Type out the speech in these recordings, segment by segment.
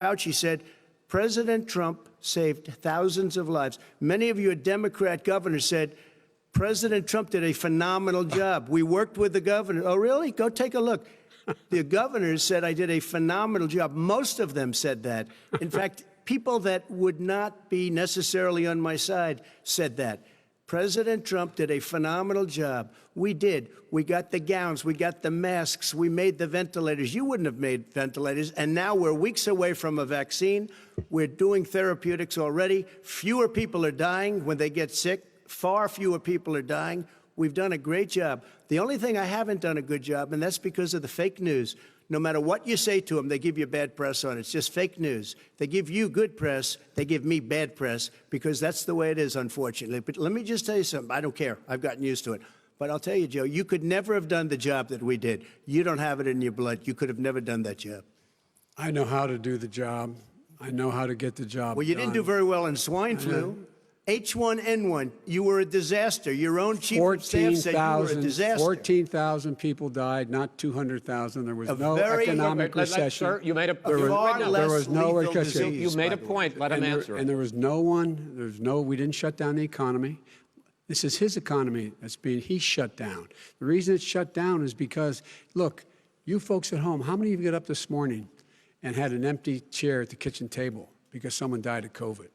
Fauci said President Trump saved thousands of lives. Many of you Democrat governors said President Trump did a phenomenal job. We worked with the governor. Oh, really? Go take a look. The governors said I did a phenomenal job. Most of them said that. In fact, people that would not be necessarily on my side said that. President Trump did a phenomenal job. We did. We got the gowns. We got the masks. We made the ventilators. You wouldn't have made ventilators. And now we're weeks away from a vaccine. We're doing therapeutics already. Fewer people are dying when they get sick. Far fewer people are dying. We've done a great job. The only thing I haven't done a good job, and that's because of the fake news. No matter what you say to them, they give you bad press on it. It's just fake news. They give you good press. They give me bad press because that's the way it is, unfortunately. But let me just tell you something. I don't care. I've gotten used to it. But I'll tell you, Joe, you could never have done the job that we did. You don't have it in your blood. You could have never done that job. I know how to do the job. I know how to get the job Well, you didn't do very well in swine flu. H1N1, you were a disaster. Your own chief of staff said you were a disaster. 14,000 people died, not 200,000. There was no economic recession. Sir, you made a there was no recession. You made a point. Let him answer. And there was we didn't shut down the economy. This is his economy he's shut down. The reason it's shut down is because, look, you folks at home, how many of you got up this morning and had an empty chair at the kitchen table because someone died of COVID?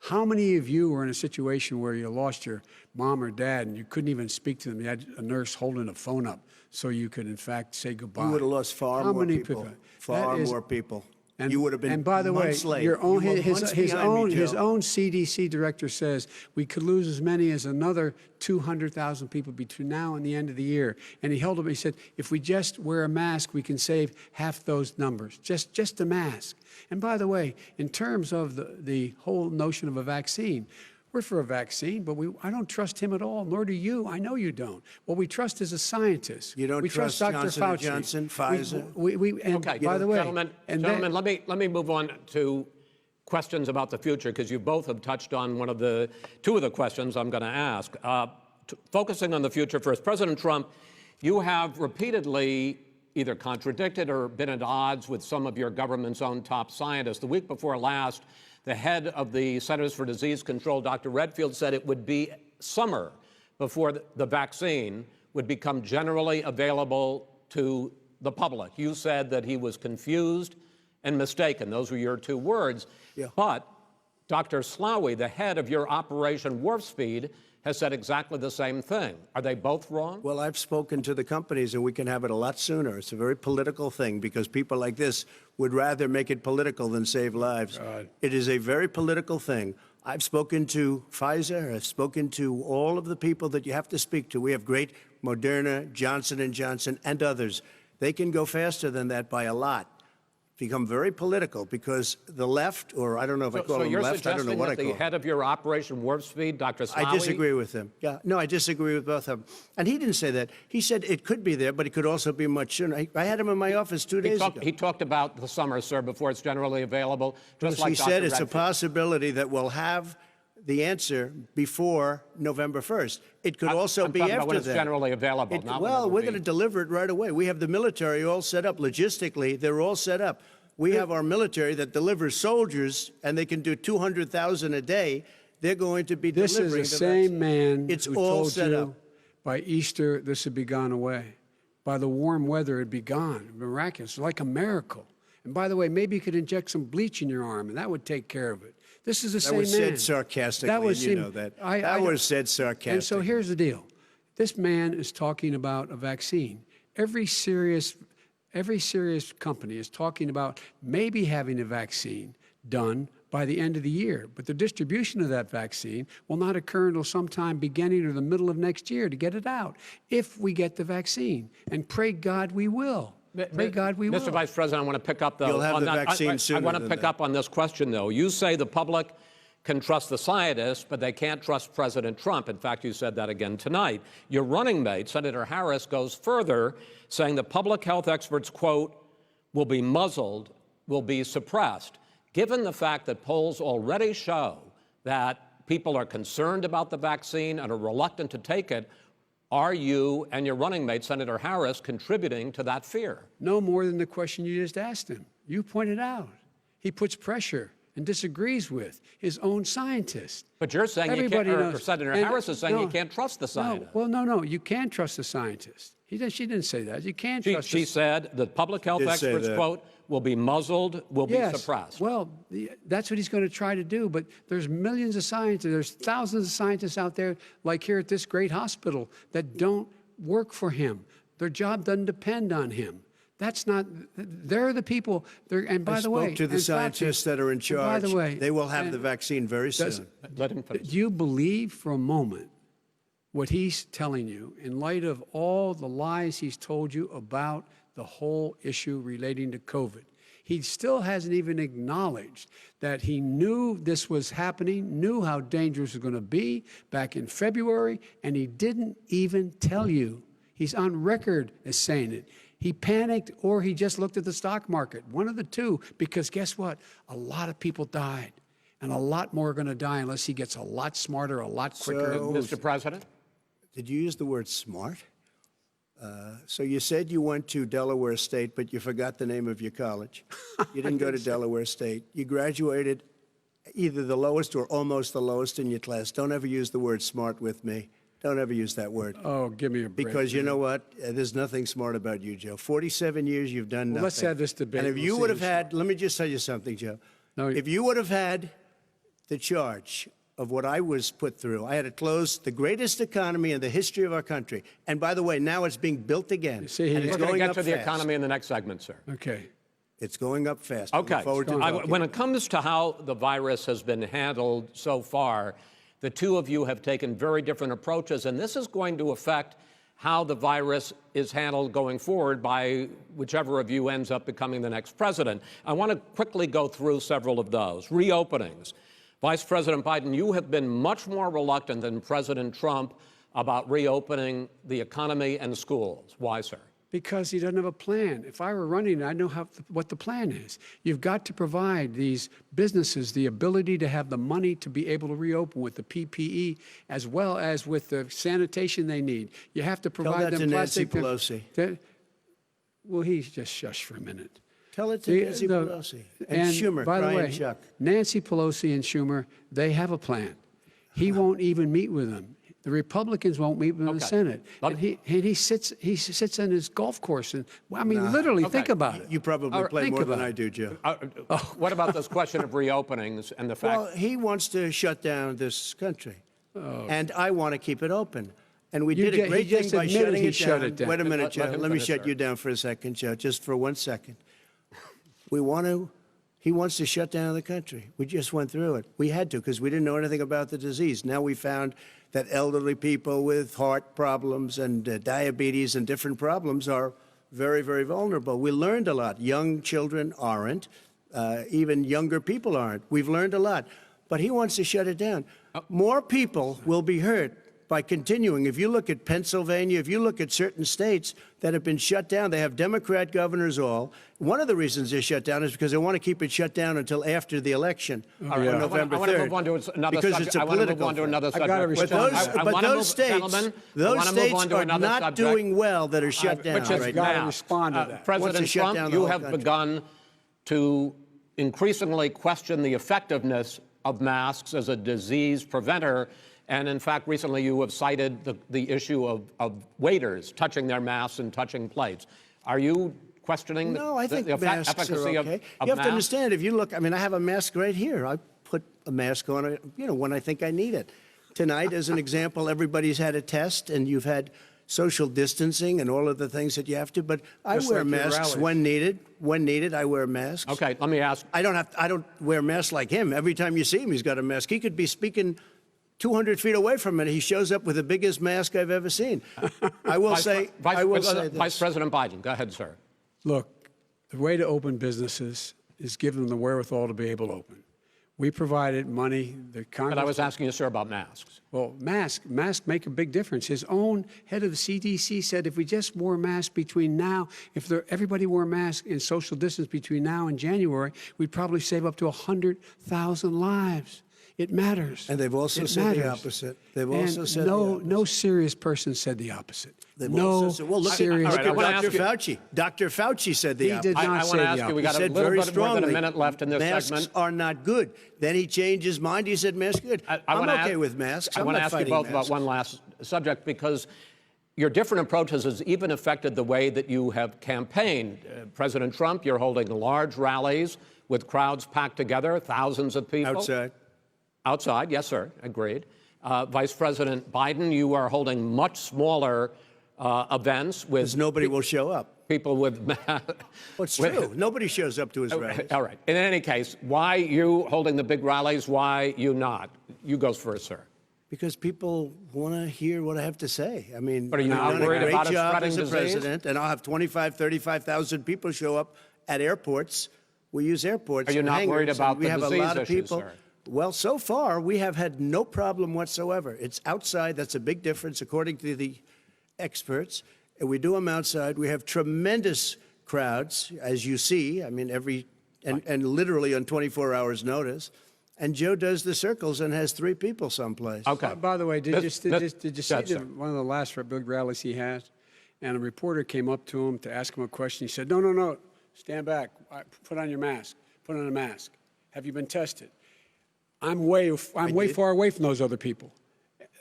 How many of you were in a situation where you lost your mom or dad and you couldn't even speak to them? You had a nurse holding a phone up so you could, in fact, say goodbye. You would have lost far more people. Far more people. And you would have been And by the way, his own CDC director says we could lose as many as another 200,000 people between now and the end of the year. And he held up, he said, if we just wear a mask, we can save half those numbers. Just a mask. And by the way, in terms of the whole notion of a vaccine, we're for a vaccine, but I don't trust him at all, nor do you. I know you don't. What we trust is a scientist. You don't trust Dr. Johnson Fauci. Johnson, Pfizer? Okay, by the way, gentlemen, let me move on to questions about the future, because you both have touched on two of the questions I'm going to ask. Focusing on the future first, President Trump, you have repeatedly either contradicted or been at odds with some of your government's own top scientists. The week before last, the head of the Centers for Disease Control, Dr. Redfield, said it would be summer before the vaccine would become generally available to the public. You said that he was confused and mistaken. Those were your two words. Yeah. But Dr. Slaoui, the head of your Operation Warp Speed, has said exactly the same thing. Are they both wrong? Well, I've spoken to the companies, and we can have it a lot sooner. It's a very political thing because people like this would rather make it political than save lives. God. It is a very political thing. I've spoken to Pfizer. I've spoken to all of the people that you have to speak to. We have great Moderna, Johnson & Johnson, and others. They can go faster than that by a lot. Become very political because the left, or I don't know if I call them left, I don't know what I call them. So you're suggesting that the head of your Operation Warp Speed, Dr. Slaoui... I disagree with him. Yeah, no, I disagree with both of them. And he didn't say that. He said it could be there, but it could also be much sooner. I had him in my office 2 days ago. He talked about the summer, sir, before it's generally available, just like he Dr. said it's Redfield. a possibility that we'll have the answer before November 1st. It could also be I'm talking after about when it's that. generally available. Well, we're going to deliver it right away. We have the military all set up. Logistically, they're all set up. We have our military that delivers soldiers, and they can do 200,000 a day. They're going to be delivering This is the same man It's who all told set you up. by Easter this would be gone away. By the warm weather, it'd be gone. Miraculous, like a miracle. And by the way, maybe you could inject some bleach in your arm, and that would take care of it. This is the same man. That was said sarcastically, and you know that. That was said sarcastically. And so here's the deal. This man is talking about a vaccine. Every serious company is talking about maybe having a vaccine done by the end of the year. But the distribution of that vaccine will not occur until sometime beginning or the middle of next year to get it out, if we get the vaccine. And pray God we will. Pray God we will. Mr. Vice President, I want to pick up, though. You'll have the vaccine sooner I want to than pick that. up on this question, though. You say the public can trust the scientists, but they can't trust President Trump. In fact, you said that again tonight. Your running mate, Senator Harris, goes further, saying the public health experts, quote, will be muzzled, will be suppressed. Given the fact that polls already show that people are concerned about the vaccine and are reluctant to take it, are you and your running mate, Senator Harris, contributing to that fear? No more than the question you just asked him. You pointed out. He puts pressure and disagrees with his own scientists. But you're saying you can't, Everybody or knows. Senator And- Harris is saying no, you can't trust the scientists. No, you can trust the scientists. She didn't say that. You can't trust She said the public health Did say experts, that. quote, will be muzzled, will be suppressed. Well, that's what he's going to try to do. But there's millions of scientists, there's thousands of scientists out there, like here at this great hospital, that don't work for him. Their job doesn't depend on him. That's not. They're the people. And by I the way, spoke to the and Fauci, scientists that are in charge. By the way, they will have and the vaccine very soon. Let him finish. do you believe for a moment what he's telling you in light of all the lies he's told you about the whole issue relating to COVID? He still hasn't even acknowledged that he knew this was happening, knew how dangerous it was going to be back in February, and he didn't even tell you. He's on record as saying it. He panicked or he just looked at the stock market, one of the two, because guess what? A lot of people died, and a lot more are going to die unless he gets a lot smarter, a lot quicker. So- Mr. President? Did you use the word smart? So you said you went to Delaware State, but you forgot the name of your college. You didn't go to Delaware State. You graduated either the lowest or almost the lowest in your class. Don't ever use the word smart with me. Don't ever use that word. Oh, give me a break. Because you know what? There's nothing smart about you, Joe. 47 years, you've done nothing. let's have this debate. And if We'll you see would have who's had, let me just tell you something, Joe. No, If you would have had the charge of what I was put through, I had to close the greatest economy in the history of our country. And by the way, now it's being built again. see, and he's it's We're going to going get up to the fast. economy in the next segment, sir. Okay. It's going up fast. Okay. Look forward to talking. When it comes to how the virus has been handled so far, the two of you have taken very different approaches, and this is going to affect how the virus is handled going forward by whichever of you ends up becoming the next president. I want to quickly go through several of those. Reopenings. Vice President Biden, you have been much more reluctant than President Trump about reopening the economy and schools. Why, sir? Because he doesn't have a plan. If I were running, I know what the plan is. You've got to provide these businesses the ability to have the money to be able to reopen with the PPE as well as with the sanitation they need. You have to provide that them to Nancy plastic. Pelosi. Well, he's just shush for a minute. Tell it to Nancy Pelosi. And Schumer, by the Brian way, Chuck. Nancy Pelosi and Schumer, they have a plan. He won't even meet with them. The Republicans won't meet with him in the Okay. Senate. Let And he sits on his golf course. And I mean, literally, Okay. think about it. You probably play think more than about I it. do, Joe. What about this question of reopenings and the fact? Well, he wants to shut down this country, and I want to keep it open. And we did a he great thing just by admitted shutting he it shut down. it down. Wait a minute, Let Joe. him Let me finish, shut sir. you down for a second, Joe, just for 1 second. He wants to shut down the country. We just went through it. We had to because we didn't know anything about the disease. Now we found that elderly people with heart problems and diabetes and different problems are very, very vulnerable. We learned a lot. Young children aren't. Even younger people aren't. We've learned a lot. But he wants to shut it down. More people will be hurt by continuing. If you look at Pennsylvania, if you look at certain states that have been shut down, they have Democrat governors all. One of the reasons they're shut down is because they want to keep it shut down until after the election on November 3rd. I want to move on to another because subject. it's a I want to move political on to thing. another I subject. gotta But respond. those, I but wanna those move, states, gentlemen, I those wanna move states on to are another not subject. doing well that are shut down Which is right gotta now. now. respond to that. Wants to President shut down Trump, the you whole have country. begun to increasingly question the effectiveness of masks as a disease preventer. And in fact, recently you have cited the issue of waiters touching their masks and touching plates. Are you questioning No, I think the masks efficacy are of okay. of You have masks? to understand, if you look, I mean, I have a mask right here. I put a mask on, when I think I need it. Tonight, as an example, everybody's had a test, and you've had social distancing and all of the things that you have to. But I Just wear like your masks rallies. when needed. When needed, I wear masks. Okay, let me ask. I don't wear masks like him. Every time you see him, he's got a mask. He could be speaking 200 feet away from it. He shows up with the biggest mask I've ever seen. I will say this. Vice President Biden, go ahead, sir. Look, the way to open businesses is give them the wherewithal to be able to open. We provided money. The Congress. But I was asking you, sir, about masks. Well, masks make a big difference. His own head of the CDC said if we just wore masks between now, everybody wore masks in social distance between now and January, we'd probably save up to 100,000 lives. It matters. And they've also It said the matters. opposite. They've And also said the opposite. no serious person said the opposite. They've No also said, well, look serious all right, I at wanna Dr. ask you- Fauci. Dr. Fauci said the He opposite. did not I say want to the ask you, we got He a said little very bit more than a strongly, minute left in this masks segment. are not good. Then he changed his mind. He said masks are good. I I'm wanna okay ask- with masks. I I'm want to not ask you fighting both about masks. one last subject because your different approaches has even affected the way that you have campaigned. President Trump, you're holding large rallies with crowds packed together, thousands of people. Outside. Outside, yes, sir, agreed. Vice President Biden, you are holding much smaller events with Because nobody will show up. people with. Well, it's true. Nobody shows up to his rallies. All right. In any case, why you holding the big rallies? Why you not? You go first, sir. Because people want to hear what I have to say. I mean, But are you I've not done a worried great about it job spreading as a disease? president, and I'll have 35,000 people show up at airports. We use airports. Are you and not worried hangars, about and we the have a disease lot of issue, people. sir? Well, so far we have had no problem whatsoever. It's outside. That's a big difference, according to the experts. And we do them outside. We have tremendous crowds, as you see. I mean, and literally on 24 hours' notice. And Joe does the circles and has 3 people someplace. Okay. By the way, did you see Judge, sir. one of the last big rallies he had? And a reporter came up to him to ask him a question. He said, no, stand back. Put on your mask. Put on a mask. Have you been tested? I'm way far away from those other people.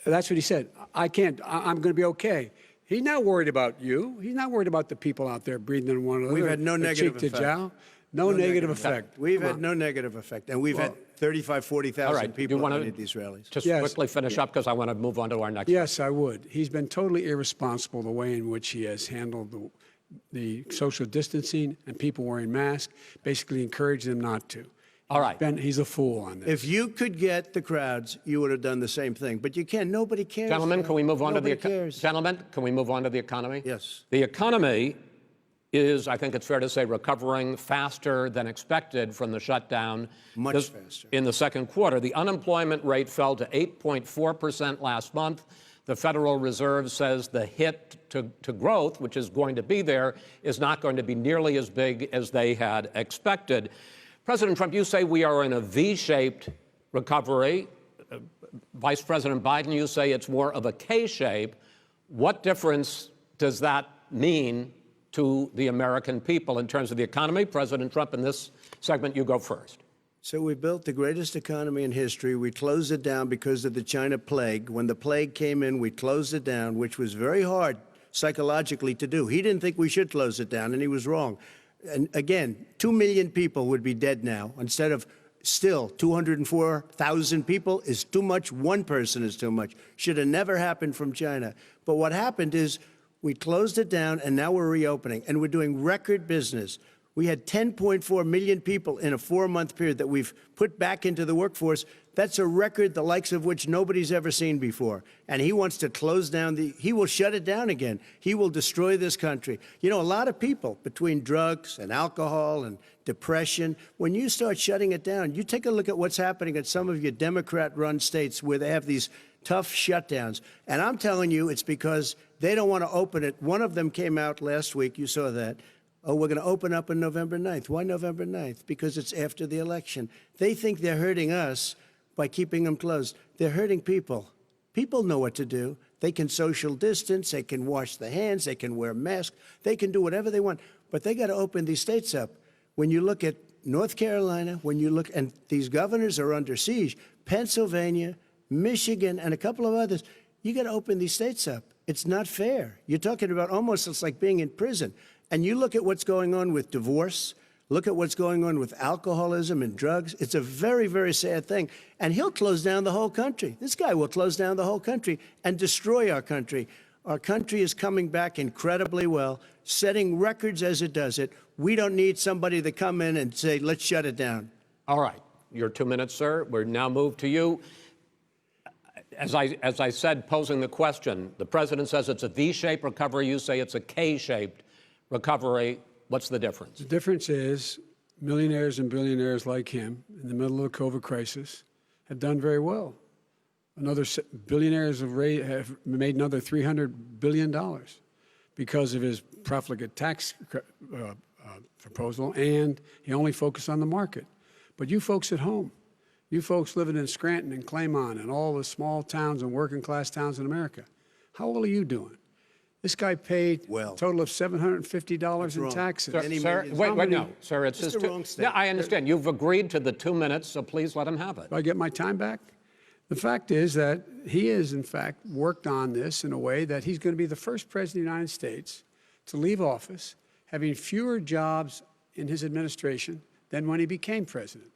That's what he said. I can't. I'm going to be okay. He's not worried about you. He's not worried about the people out there breathing in one another. We've had no or negative cheek to effect. jowl. No negative effect. We've Come had on. no negative effect. And we've had 35, 40,000 All right. people you want at to any of these rallies. just Yes. quickly finish up because I want to move on to our next. Yes, I would. He's been totally irresponsible the way in which he has handled the social distancing and people wearing masks, basically encouraging them not to. All right. He's a fool on this. If you could get the crowds, you would have done the same thing. But you can't. Nobody cares. Gentlemen, can we move on to the Nobody cares. Gentlemen, can we move on to the economy? Yes. The economy is, I think it's fair to say, recovering faster than expected from the shutdown. Much faster. In the second quarter, the unemployment rate fell to 8.4% last month. The Federal Reserve says the hit to growth, which is going to be there, is not going to be nearly as big as they had expected. President Trump, you say we are in a V-shaped recovery. Vice President Biden, you say it's more of a K-shape. What difference does that mean to the American people in terms of the economy? President Trump, in this segment, you go first. So we built the greatest economy in history. We closed it down because of the China plague. When the plague came in, we closed it down, which was very hard psychologically to do. He didn't think we should close it down, and he was wrong. And again, 2 million people would be dead now instead of still 204,000 people is too much. One person is too much. Should have never happened from China. But what happened is we closed it down, and now we're reopening, and we're doing record business. We had 10.4 million people in a 4-month period that we've put back into the workforce. That's a record the likes of which nobody's ever seen before. And he wants to close down he will shut it down again. He will destroy this country. You know, a lot of people, between drugs and alcohol and depression, when you start shutting it down, you take a look at what's happening at some of your Democrat-run states where they have these tough shutdowns. And I'm telling you, it's because they don't want to open it. One of them came out last week. You saw that. Oh, we're going to open up on November 9th. Why November 9th? Because it's after the election. They think they're hurting us by keeping them closed. They're hurting people. People know what to do. They can social distance. They can wash their hands. They can wear masks. They can do whatever they want. But they got to open these states up. When you look at North Carolina, when you look, and these governors are under siege, Pennsylvania, Michigan, and a couple of others, you got to open these states up. It's not fair. You're talking about almost it's like being in prison. And you look at what's going on with divorce, look at what's going on with alcoholism and drugs. It's a very, very sad thing. And he'll close down the whole country. This guy will close down the whole country and destroy our country. Our country is coming back incredibly well, setting records as it does it. We don't need somebody to come in and say, let's shut it down. All right. Your 2 minutes, sir. We're now moved to you. As I said, posing the question, the president says it's a V-shaped recovery. You say it's a K-shaped recovery. What's the difference? The difference is millionaires and billionaires like him in the middle of the COVID crisis have done very well. Billionaires have made another $300 billion because of his profligate tax proposal, and he only focused on the market. But you folks at home, You folks living in Scranton and Claymont and all the small towns and working class towns in America, how well are you doing? This guy paid Well. a total of $750 in wrong. taxes. Many Sir, millions. wait, no, sir, it's It's his the wrong Yeah, I statement. understand. You've agreed to the 2 minutes, so please let him have it. Do I get my time back? The fact is that he has, in fact, worked on this in a way that he's going to be the first president of the United States to leave office having fewer jobs in his administration than when he became president.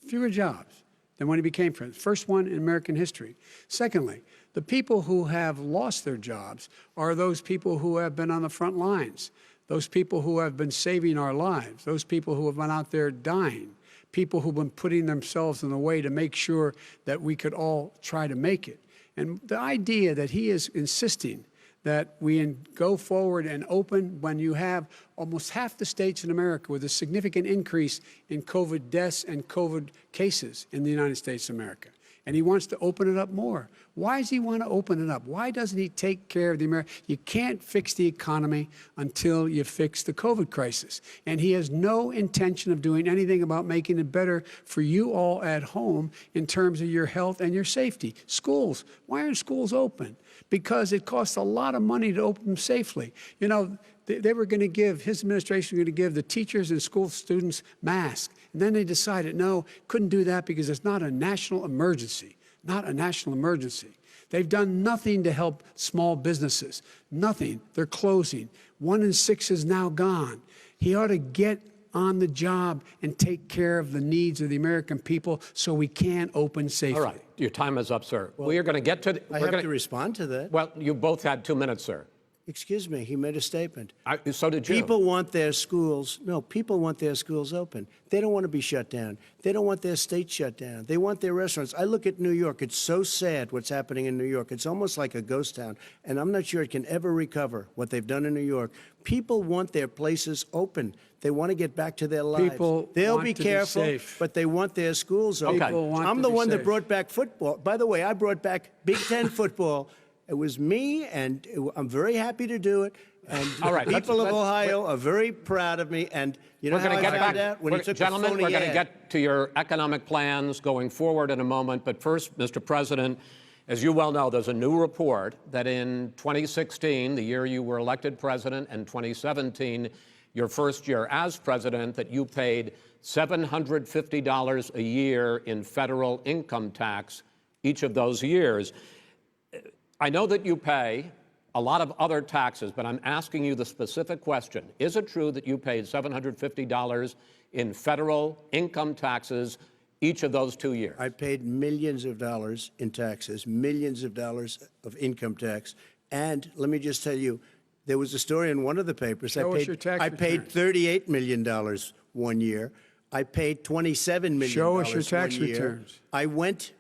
Fewer jobs than when he became president. First one in American history. Secondly, the people who have lost their jobs are those people who have been on the front lines, those people who have been saving our lives, those people who have been out there dying, people who've been putting themselves in the way to make sure that we could all try to make it. And the idea that he is insisting that we go forward and open when you have almost half the states in America with a significant increase in COVID deaths and COVID cases in the United States of America. And he wants to open it up more. Why does he want to open it up? Why doesn't he take care of the American? You can't fix the economy until you fix the COVID crisis. And he has no intention of doing anything about making it better for you all at home in terms of your health and your safety. Schools. Why aren't schools open? Because it costs a lot of money to open them safely. You know, they were going to give, his administration was going to give the teachers and school students masks. And then they decided, no, couldn't do that because it's not a national emergency. Not a national emergency. They've done nothing to help small businesses. Nothing. They're closing. 1 in 6 is now gone. He ought to get on the job and take care of the needs of the American people so we can open safely. All right, your time is up, sir. We are going to get to... I have to respond to that. Well, you both had 2 minutes, sir. Excuse me, he made a statement. So did you. People want their schools, no, people want their schools open. They don't want to be shut down. They don't want their state shut down. They want their restaurants. I look at New York. It's so sad what's happening in New York. It's almost like a ghost town. And I'm not sure it can ever recover what they've done in New York. People want their places open. They want to get back to their lives. People They'll want be to be careful, safe. but they want their schools open. People want I'm to the be one that safe. brought back football. By the way, I brought back Big Ten football. It was me, and I'm very happy to do it. And All right, the people of let's- Ohio are very proud of me. And you know We're how going I to get found back, out? When he took a gentlemen, phony we're going to ad. get to your economic plans going forward in a moment. But first, Mr. President, as you well know, there's a new report that in 2016, the year you were elected president, and 2017, your first year as president, that you paid $750 a year in federal income tax each of those years. I know that you pay a lot of other taxes, but I'm asking you the specific question. Is it true that you paid $750 in federal income taxes each of those 2 years? I paid millions of dollars in taxes, millions of dollars of income tax. And let me just tell you, there was a story in one of the papers. Show us your tax I paid returns. $38 million 1 year. I paid $27 million Show us your tax 1 year. returns. I went.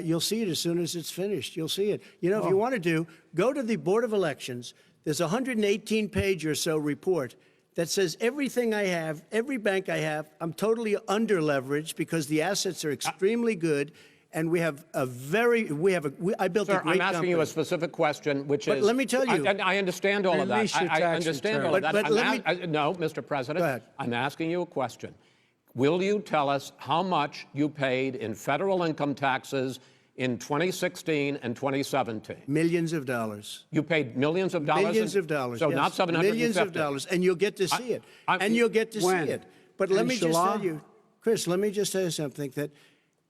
You'll see it as soon as it's finished. You'll see it. You know, if you want to do, go to the Board of Elections. There's a 118-page or so report that says everything I have, every bank I have, I'm totally under-leveraged because the assets are extremely good, and we have a very, I built Sir, a great I'm asking company. you a specific question, which But is... let me tell you- I understand all of that. Release your I tax understand return. all of that. But let me- No, Mr. President. Go ahead. I'm asking you a question. Will you tell us how much you paid in federal income taxes in 2016 and 2017? Millions of dollars. You paid millions of dollars? Millions of dollars. So yes. not 750? Millions of dollars, and you'll get to see it. And you'll get to When? see it. But let me just Inshallah? tell you, Chris, let me just tell you something, that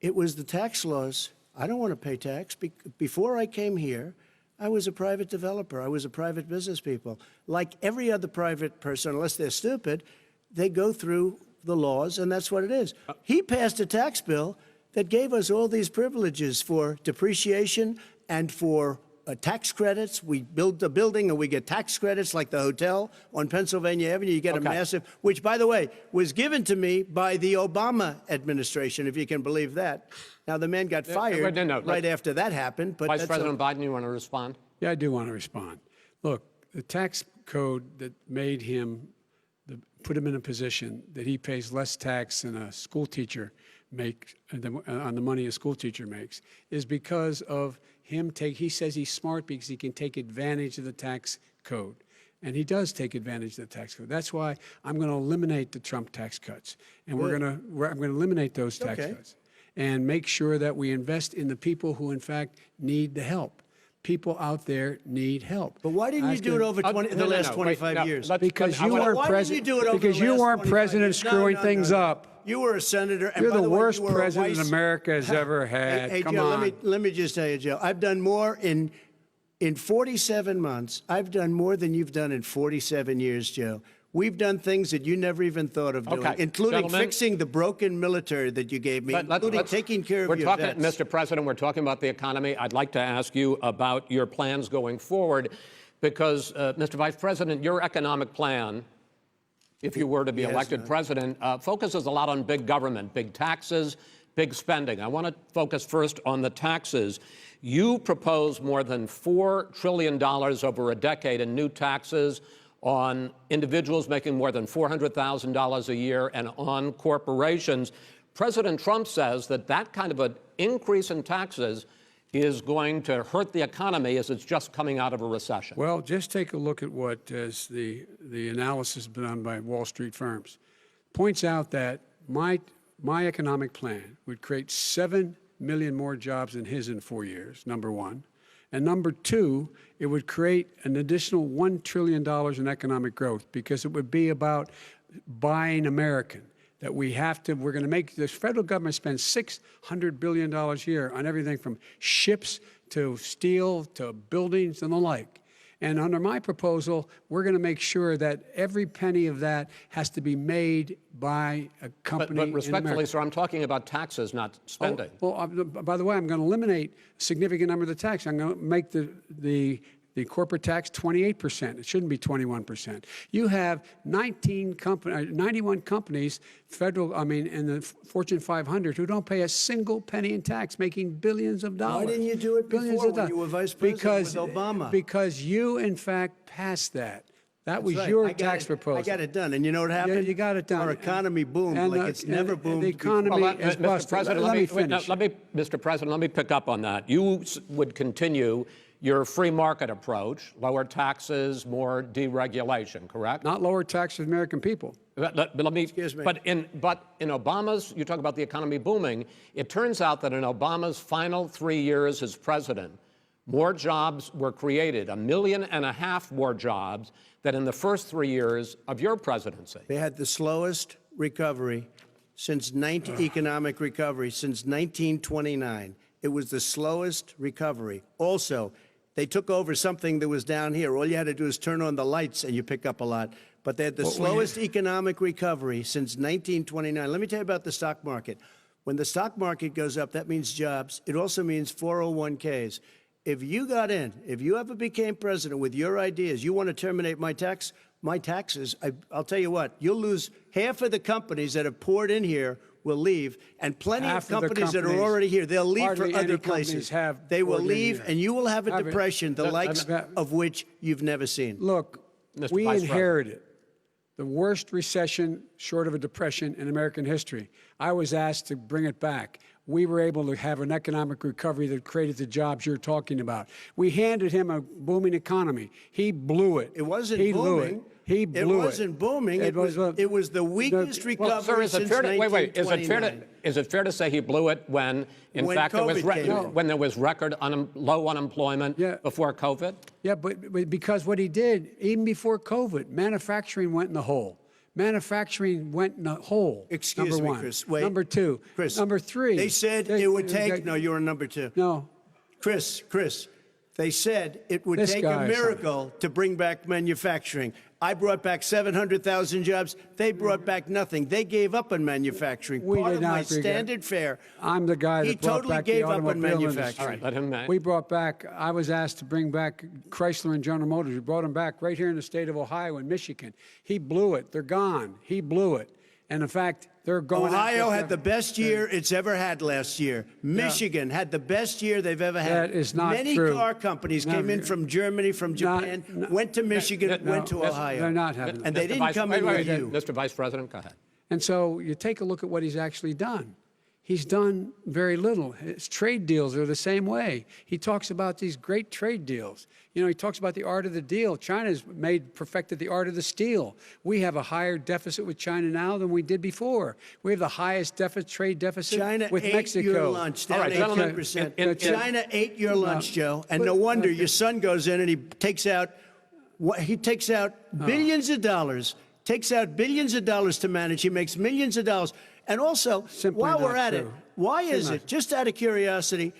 it was the tax laws. I don't want to pay tax. Before I came here, I was a private developer. I was a private business people. Like every other private person, unless they're stupid, they go through the laws, and that's what it is. He passed a tax bill that gave us all these privileges for depreciation and for tax credits. We build a building and we get tax credits, like the hotel on Pennsylvania Avenue. You get a Okay. massive, which, by the way, was given to me by the Obama administration, if you can believe that. Now, the man got fired no, right after that happened. But Vice that's President Biden, you want to respond? Yeah, I do want to respond. Look, the tax code that made him, put him in a position that he pays less tax than a school teacher makes, on the money a school teacher makes, is because of him he says he's smart because he can take advantage of the tax code. And he does take advantage of the tax code. That's why I'm going to eliminate the Trump tax cuts. And I'm going to eliminate those tax Okay. cuts. and make sure that we invest in the people who, in fact, need the help. People out there need help. But why didn't you do it over the last 25 years? Because you Why weren't didn't president. you do it over Because the you last weren't 25 president years? No, screwing no, things no. up. You were a senator. And You're by the way, worst you were a president vice- America has ever had. Hey, Come Joe, on. let me just tell you, Joe. I've done more in 47 months. I've done more than you've done in 47 years, Joe. We've done things that you never even thought of doing, Okay, including gentlemen. fixing the broken military that you gave me, including taking care of we're your talking, vets. Mr. President, we're talking about the economy. I'd like to ask you about your plans going forward because, Mr. Vice President, your economic plan, if you were to be elected president, focuses a lot on big government, big taxes, big spending. I want to focus first on the taxes. You propose more than $4 trillion over a decade in new taxes on individuals making more than $400,000 a year and on corporations. President Trump says that that kind of an increase in taxes is going to hurt the economy as it's just coming out of a recession. Well, just take a look at what is the analysis done by Wall Street firms. Points out that my economic plan would create 7 million more jobs than his in 4 years, number one. And number two, it would create an additional $1 trillion in economic growth because it would be about buying American. That we're going to make this federal government spend $600 billion a year on everything from ships to steel to buildings and the like. And under my proposal, we're going to make sure that every penny of that has to be made by a company But in respectfully, America. sir, I'm talking about taxes, not spending. By the way, I'm going to eliminate a significant number of the tax. I'm going to make the corporate tax 28%. It shouldn't be 21%. You have 91 companies, in the Fortune 500, who don't pay a single penny in tax, making billions of dollars. Why didn't you do it Billions before of when dollars. you were vice president with Obama? Because you, in fact, passed that. That was Right. your I got tax it. proposal. I got it done. And you know what happened? Yeah, you got it done. Our economy boomed And, like it's never boomed The economy Well, is Mr. busted. President, Let me wait, no, finish. Mr. President, let me pick up on that. You would continue your free market approach, lower taxes, more deregulation, correct? Not lower taxes for the American people. But let me. Excuse me. But in Obama's, you talk about the economy booming. It turns out that in Obama's final 3 years as president, more jobs were created, 1.5 million more jobs than in the first 3 years of your presidency. They had the slowest recovery economic recovery since 1929. It was the slowest recovery. Also, they took over something that was down here. All you had to do is turn on the lights and you pick up a lot. But they had the slowest economic recovery since 1929. Let me tell you about the stock market. When the stock market goes up, that means jobs. It also means 401ks. If you got in, if you ever became president with your ideas, you want to terminate my taxes, I'll tell you what, you'll lose half of the companies that have poured in here will leave, and plenty Half of of the companies that are companies, already here, they'll leave for hardly any other companies places. have They will poured in leave, here. and you will have a depression, the likes that- of which you've never seen. Look, Mr. we Vice inherited the worst recession short of a depression in American history. I was asked to bring it back. We were able to have an economic recovery that created the jobs you're talking about. We handed him a booming economy. He blew it. It wasn't he booming. Blew it. He blew It wasn't booming. It was the weakest recovery Well, sir, is it since fair to, 1929. is it fair to say he blew it when, in When fact, COVID came in. when there was record low unemployment before COVID? Yeah, but because what he did, even before COVID, manufacturing went in the hole. Manufacturing went in the hole. Excuse number me, one. Chris. Wait. Number two. Chris. Number three. They said it would take. No, you were number two. No. Chris. They said it would This take guy a is miracle to bring back manufacturing. I brought back 700,000 jobs. They brought back nothing. They gave up on manufacturing. We Part did of not my agree. standard fare. I'm the guy that He brought totally back gave the up on automobile manufacturing. All right, let him. We brought back, I was asked to bring back Chrysler and General Motors. We brought them back right here in the state of Ohio and Michigan. He blew it. They're gone. He blew it. And in fact, they're going Ohio after had the best year it's ever had last year. Michigan had the best year they've ever had. That is not Many true. car companies came in from Germany, from Japan, went to Michigan, went to Ohio. They're not having And that. they didn't come in with you. Mr. Vice President, go ahead. And so you take a look at what he's actually done. He's done very little. His trade deals are the same way. He talks about these great trade deals. You know, he talks about the art of the deal. China's perfected the art of the steal. We have a higher deficit with China now than we did before. We have the highest trade deficit China with ate Mexico. your lunch, down All right, gentlemen, 18%. China ate your lunch, Joe, and no wonder your son goes in and he takes out billions of dollars, to manage. He makes millions of dollars. And also, Simply while we're not at it, true. why is it, just out of curiosity,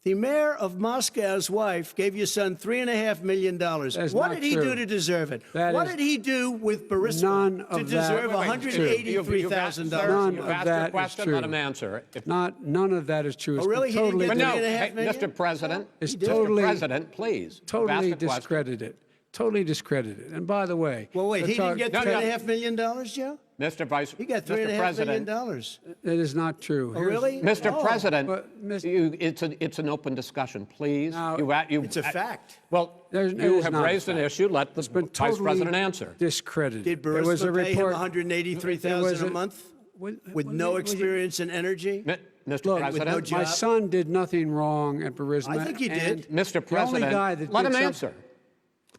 the mayor of Moscow's wife gave your son $3.5 million. That's What not did he true. do to deserve it? That What is did he do with Burisma none to of that deserve is true. $183,000? None You've of asked that your is question, true. let him answer. None of that is true. It's Oh, really? been He didn't totally get But no, $3.5 hey, million? Mr. President, It's Mr. totally- President, please. You've totally asked a question. discredited. Totally discredited. And by the way, Well, wait, let's he didn't talk- get No, no. $3.5 million, Joe? Mr. Vice, He got Mr. $3.5 million. President, It is not true. Oh, Here's- really? Mr. Oh. President, But, Mr. it's an open discussion, please. Now, It's a fact. Well, There's- it you is have not a raised an fact. issue. Let the It's been Vice totally President answer. discredited. Did There was a Burisma pay him report. $183,000 a month with no experience in energy? Mr. Look, President, no job. My son did nothing wrong at Burisma. I think he and did. Mr. the only President, guy that let did him something- answer.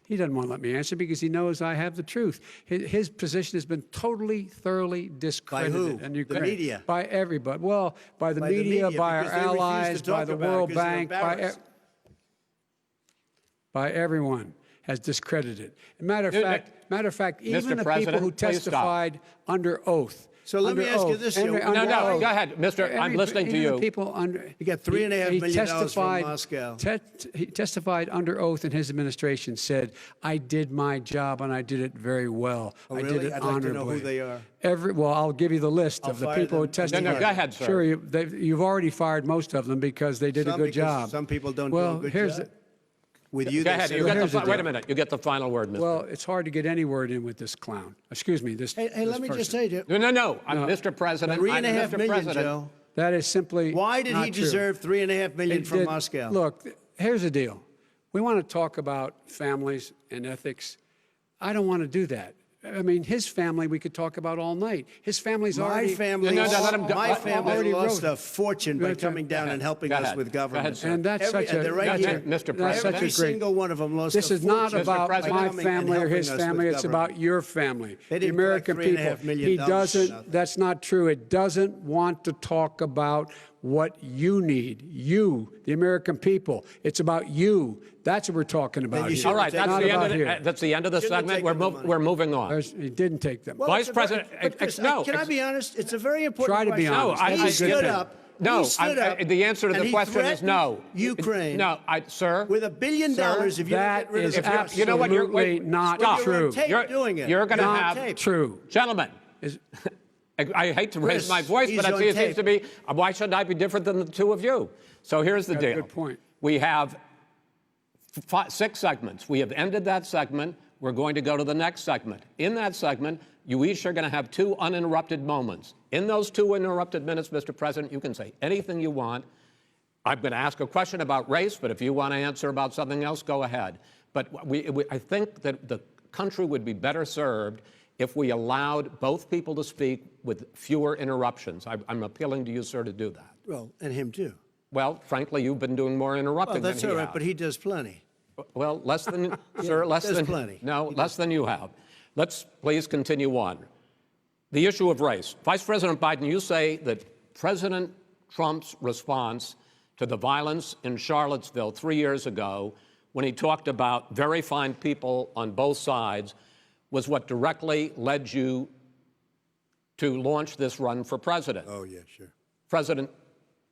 He doesn't want to let me answer because he knows I have the truth. His position has been totally, thoroughly discredited. who? And The media? By everybody. Well, by the By the media, media, by our because they refuse to allies, by talk the about it World because they're Bank, embarrassed. by everyone has discredited. Matter of fact, even Mr. the people President, who please stop. testified under oath. So let me under ask you oath, this, under- Joe. under No, oath. go ahead, Mr. I'm listening to Even you. the people under. He got $3.5 million from testified- Moscow. He testified under oath in his administration, said, I did my job and I did it very well. Oh, I really? did it I'd like to know honorably. who they are. Well, I'll give you the list I'll of the fire people who them. testified. No, go ahead, sir. Sure, you've already fired most of them because they did a Some, good because job. some people don't do well, a good here's job. The, With you, Go they ahead. say- You get here's the wait a deal. minute. You get the final word, Mr. well, it's hard to get any word in with this clown. Excuse me, this Hey, this let me just person. say, Joe, No. I'm Mr. President. I'm $3.5 Mr. million, President. Joe. That is simply Why did he not true. deserve $3.5 million It from did- Moscow? Look, here's the deal. We want to talk about families and ethics. I don't want to do that. I mean, his family we could talk about all night. His family's My already. family, No, let him go. my family already lost wrote- a fortune by coming down and helping Go us ahead. with Go ahead, government. sir. And that's such a. they're right That's here. it, Mr. That's President. such a Every great. single one of them lost This a is not fortune about President. my coming and family or helping his us with family. It's government. about your family, They the didn't American collect people. $3.5 million He for doesn't. nothing. That's not true. It doesn't want to talk about what you need. You, the American people. It's about you. That's what we're talking about you here. should All right, It's that's not the, end about of here. that's the end of the Shouldn't have segment. taken the money. We're moving on. He didn't take them. Well, Vice it's a very- President, but Chris, no, can I be honest? It's a very important Try to be question. honest. No, He I- stood I- up. No, he stood up, the answer to and the he question is threatened no. Ukraine. No, sir. With $1 billion, Sir, if you don't that get rid of is the press. absolutely You know what? Wait, not stop. You're on true. tape doing it. You're going to You're on have tape. True. Gentlemen, Is- I hate to raise Chris, my voice, but he's I on see it seems tape. to be, why should I be different than the two of you? So here's the Got a deal. good point. We have 6 segments. We have ended that segment. We're going to go to the next segment. In that segment, you each are going to have 2 uninterrupted moments. In those 2 uninterrupted minutes, Mr. President, you can say anything you want. I'm going to ask a question about race, but if you want to answer about something else, go ahead. But I think that the country would be better served if we allowed both people to speak with fewer interruptions. I'm appealing to you, sir, to do that. Well, and him too. Well, frankly, you've been doing more interrupting Well, that's than all he right, has. but he does plenty. Well, less than, sir, less there's than. plenty. No, less than you have. Let's please continue on. The issue of race. Vice President Biden, you say that President Trump's response to the violence in Charlottesville 3 years ago, when he talked about very fine people on both sides, was what directly led you to launch this run for president. Oh, yeah, sure. President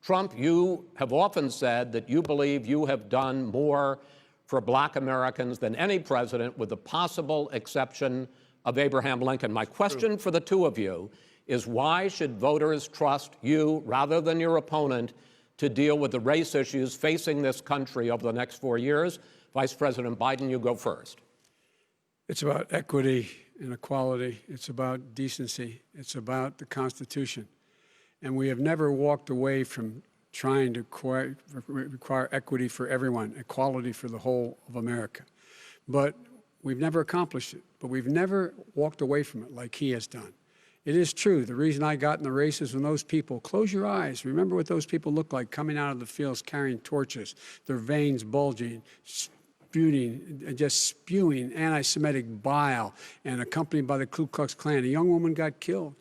Trump, you have often said that you believe you have done more for black Americans than any president, with the possible exception of Abraham Lincoln. My question for the two of you is, why should voters trust you rather than your opponent to deal with the race issues facing this country over the next 4 years? Vice President Biden, you go first. It's about equity and equality. It's about decency. It's about the Constitution. And we have never walked away from trying to require equity for everyone, equality for the whole of America. But we've never accomplished it. But we've never walked away from it like he has done. it is true. The reason I got in the race is when those people, close your eyes, remember what those people look like coming out of the fields carrying torches, their veins bulging, just spewing anti-Semitic bile, and accompanied by the Ku Klux Klan. A young woman got killed.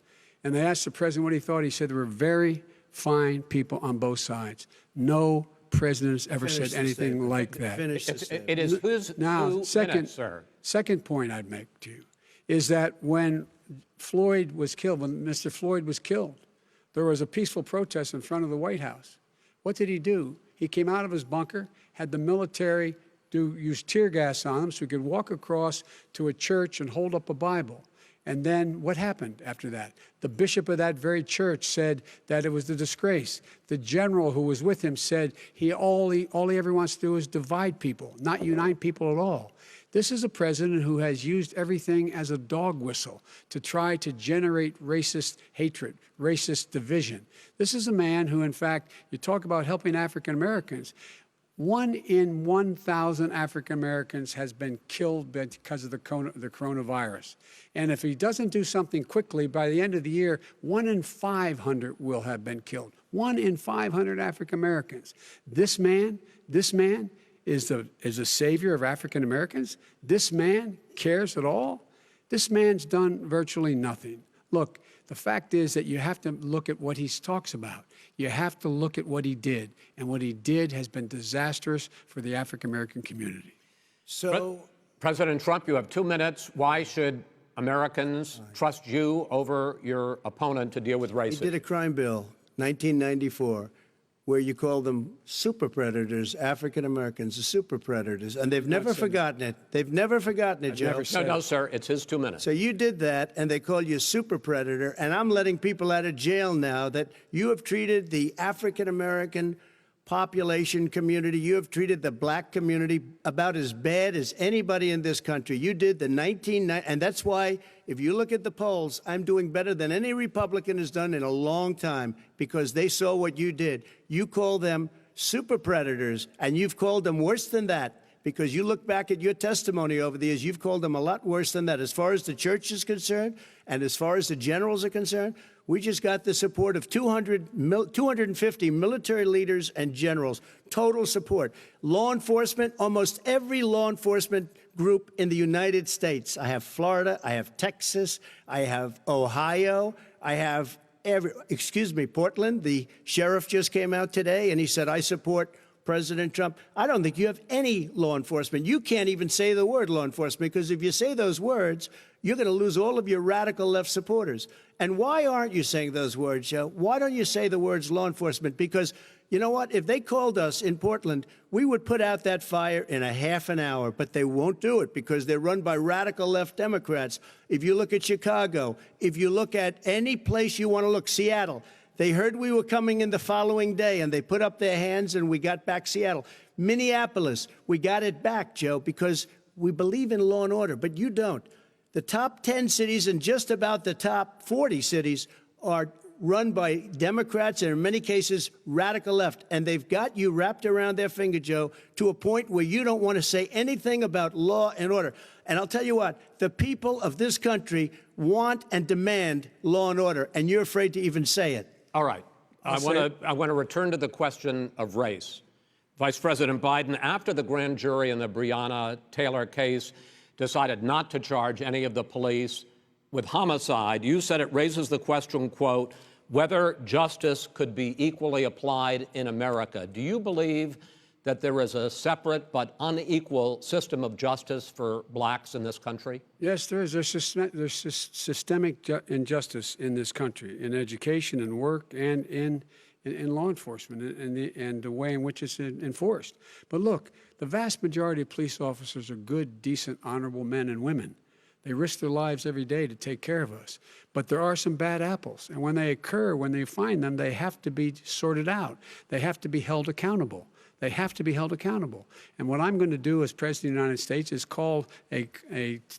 And they asked the president what he thought. He said there were very fine people on both sides. No president has ever said anything like that. Finish the statement. It is whose Now, 2 minutes, sir. second point I'd make to you is that when Floyd was killed, when Mr. Floyd was killed, there was a peaceful protest in front of the White House. What did he do? He came out of his bunker, had the military use tear gas on him so he could walk across to a church and hold up a Bible. And then what happened after that? The bishop of that very church said that it was a disgrace. The general who was with him said all he ever wants to do is divide people, not unite people at all. This is a president who has used everything as a dog whistle to try to generate racist hatred, racist division. This is a man who, in fact, you talk about helping African Americans. 1 in 1,000 African Americans has been killed because of the coronavirus. And if he doesn't do something quickly, by the end of the year, 1 in 500 will have been killed. 1 in 500 African Americans. This man is a savior of African Americans. This man cares at all. This man's done virtually nothing. Look, the fact is that you have to look at what he talks about. You have to look at what he did. And what he did has been disastrous for the African American community. So, President Trump, you have 2 minutes. Why should Americans trust you over your opponent to deal with he racism? did a crime bill, 1994, where you call them super predators, African Americans, the super predators, and they've never forgotten it. They've never forgotten it, Joe. No, sir, it's his 2 minutes. So you did that, and they call you a super predator, and I'm letting people out of jail now that you have treated the African American population community, you have treated the black community about as bad as anybody in this country. You did the 1990, and that's why, if you look at the polls, I'm doing better than any Republican has done in a long time, because they saw what you did. You call them super predators, and you've called them worse than that, because you look back at your testimony over the years, you've called them a lot worse than that. As far as the church is concerned, and as far as the generals are concerned, we just got the support of 250 military leaders and generals, total support. Law enforcement, almost every law enforcement group in the United States. I have Florida, I have Texas, I have Ohio, I have Portland. The sheriff just came out today and he said, I support President Trump. I don't think you have any law enforcement. You can't even say the word law enforcement, because if you say those words, you're going to lose all of your radical left supporters. And why aren't you saying those words, Joe? Why don't you say the words law enforcement? Because you know what? If they called us in Portland, we would put out that fire in a half an hour, but they won't do it because they're run by radical left Democrats. If you look at Chicago, if you look at any place you want to look, Seattle, they heard we were coming in the following day, and they put up their hands, and we got back Seattle. Minneapolis, we got it back, Joe, because we believe in law and order, but you don't. The top 10 cities and just about the top 40 cities are run by Democrats and, in many cases, radical left. And they've got you wrapped around their finger, Joe, to a point where you don't want to say anything about law and order. And I'll tell you what, the people of this country want and demand law and order, and you're afraid to even say it. All right. I want to return to the question of race. Vice President Biden, after the grand jury in the Breonna Taylor case decided not to charge any of the police with homicide, you said it raises the question, quote, whether justice could be equally applied in America. Do you believe that there is a separate but unequal system of justice for blacks in this country? Yes, there is. There's systemic injustice in this country, in education and work and in law enforcement and the way in which it's enforced. But look, the vast majority of police officers are good, decent, honorable men and women. They risk their lives every day to take care of us. But there are some bad apples. And when they occur, when they find them, they have to be sorted out. They have to be held accountable. They have to be held accountable. And what I'm going to do as President of the United States is call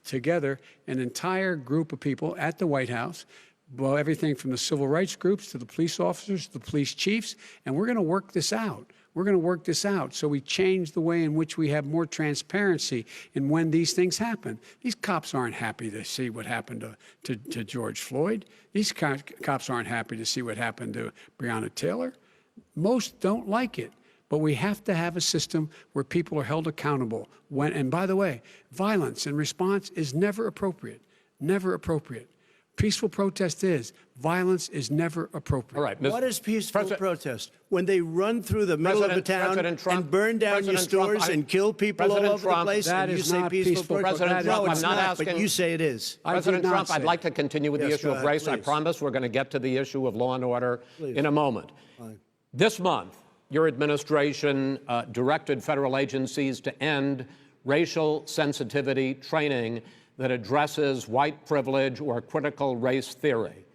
together an entire group of people at the White House, well, everything from the civil rights groups to the police officers, to the police chiefs, and we're going to work this out. We're going to work this out so we change the way in which we have more transparency in when these things happen. These cops aren't happy to see what happened to George Floyd. These cops aren't happy to see what happened to Breonna Taylor. Most don't like it. But we have to have a system where people are held accountable. And by the way, violence in response is never appropriate. Never appropriate. Peaceful protest is. Violence is never appropriate. All right. What is peaceful protest? When they run through the middle of the town and burn down your stores and kill people all over the place, that and you is say not peaceful peaceful protest? President No, Trump, it's I'm not not, but asking- you say it is. President did not Trump, I'd say like to continue with the Yes, issue go of ahead, race. I please. promise we're going to get to the issue of law and order in a moment. This month, your administration directed federal agencies to end racial sensitivity training that addresses white privilege or critical race theory.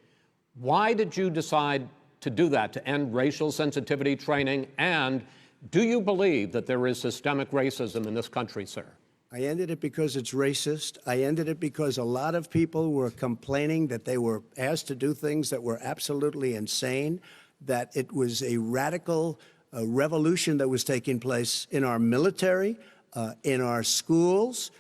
Why did you decide to do that, to end racial sensitivity training? And do you believe that there is systemic racism in this country, sir? I ended it because it's racist. I ended it because a lot of people were complaining that they were asked to do things that were absolutely insane, that it was a radical revolution that was taking place in our military, in our schools,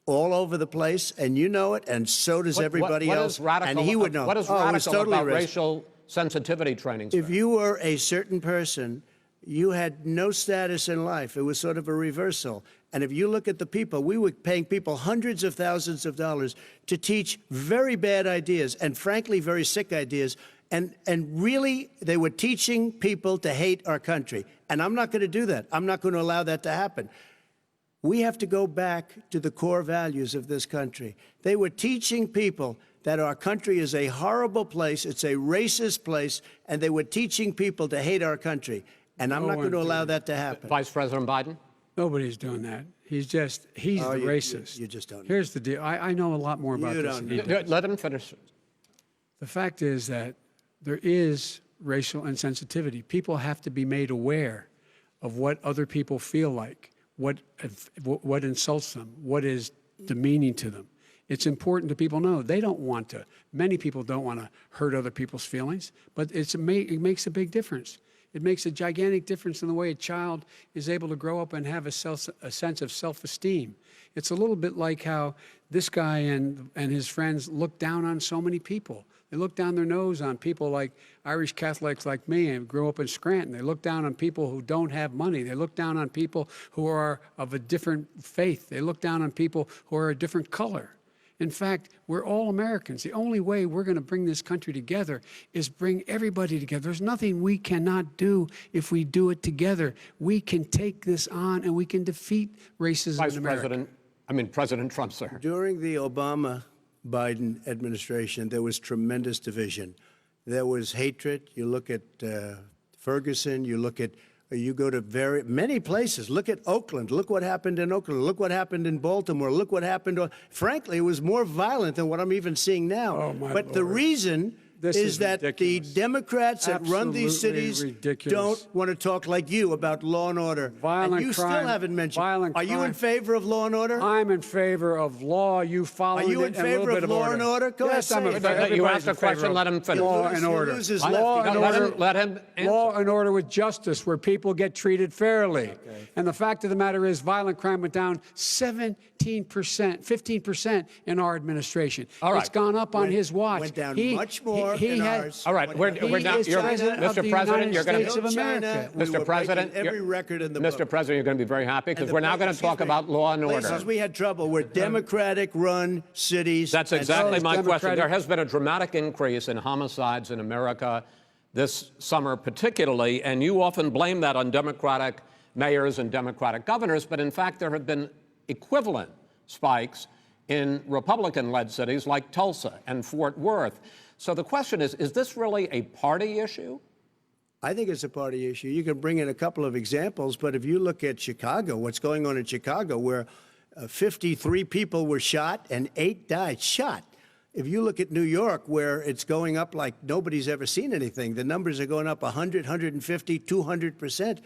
all over the place, and you know it, and so does everybody what else. Is radical, and he would know. What is Oh, it was radical totally about racist. racial sensitivity training, sir? If you were a certain person, you had no status in life. It was sort of a reversal. And if you look at the people, we were paying people hundreds of thousands of dollars to teach very bad ideas and, frankly, very sick ideas. And really, they were teaching people to hate our country. And I'm not going to do that. I'm not going to allow that to happen. We have to go back to the core values of this country. They were teaching people that our country is a horrible place, it's a racist place, and they were teaching people to hate our country. And I'm not going to allow that to happen. Vice President Biden? Nobody's doing that. He's the racist. You just don't know. Here's the deal. I know a lot more about You this don't than he know. does. Let him finish. The fact is that there is racial insensitivity. People have to be made aware of what other people feel like, what insults them, what is demeaning to them. It's important that people know they don't want to. Many people don't want to hurt other people's feelings, but it makes a big difference. It makes a gigantic difference in the way a child is able to grow up and have a sense of self-esteem. It's a little bit like how this guy and his friends look down on so many people. They look down their nose on people like Irish Catholics like me and grew up in Scranton. They look down on people who don't have money. They look down on people who are of a different faith. They look down on people who are a different color. In fact, we're all Americans. The only way we're going to bring this country together is bring everybody together. There's nothing we cannot do if we do it together. We can take this on and we can defeat racism in America. President Trump, sir. During the Obama-Biden administration, there was tremendous division. There was hatred. You look at Ferguson, you go to many places. Look at Oakland. Look what happened in Oakland. Look what happened in Baltimore. Look what happened. Frankly, it was more violent than what I'm even seeing now. Oh, my but the Lord. reason This is that ridiculous. the Democrats that run these Absolutely cities ridiculous. don't want to talk like you about law and order. Violent and you crime, still haven't mentioned. violent Are you in crime. favor of law and order? I'm in favor of law. You follow it. Are you in and a little favor bit of law and order? Go yes, ahead, I'm say in it. favor. You asked Everybody's a in favor question, of let him finish. Law You'll and order. lose his Law left. and Let order. let him answer. Law and order with justice, where people get treated fairly. And the fact of the matter is, violent crime went down 15% in our administration. All right. It's gone up on his watch. Went down much more in ours. All right, we're He now. is president of the Mr. President, United you're going States to of China, America. we Mr. were President, breaking every record in the book. Mr. President, you're going to be very happy because And we're now going to talk about law and order. Places we had trouble were Democratic-run cities. That's and exactly those my question. Democratic- There has been a dramatic increase in homicides in America this summer, particularly, and you often blame that on Democratic mayors and Democratic governors, but in fact, there have been equivalent spikes in Republican-led cities like Tulsa and Fort Worth. So the question is this really a party issue? I think it's a party issue. You can bring in a couple of examples, but if you look at Chicago, what's going on in Chicago, where 53 people were shot and 8 died, shot. If you look at New York, where it's going up like nobody's ever seen anything, the numbers are going up 100, 150, 200%.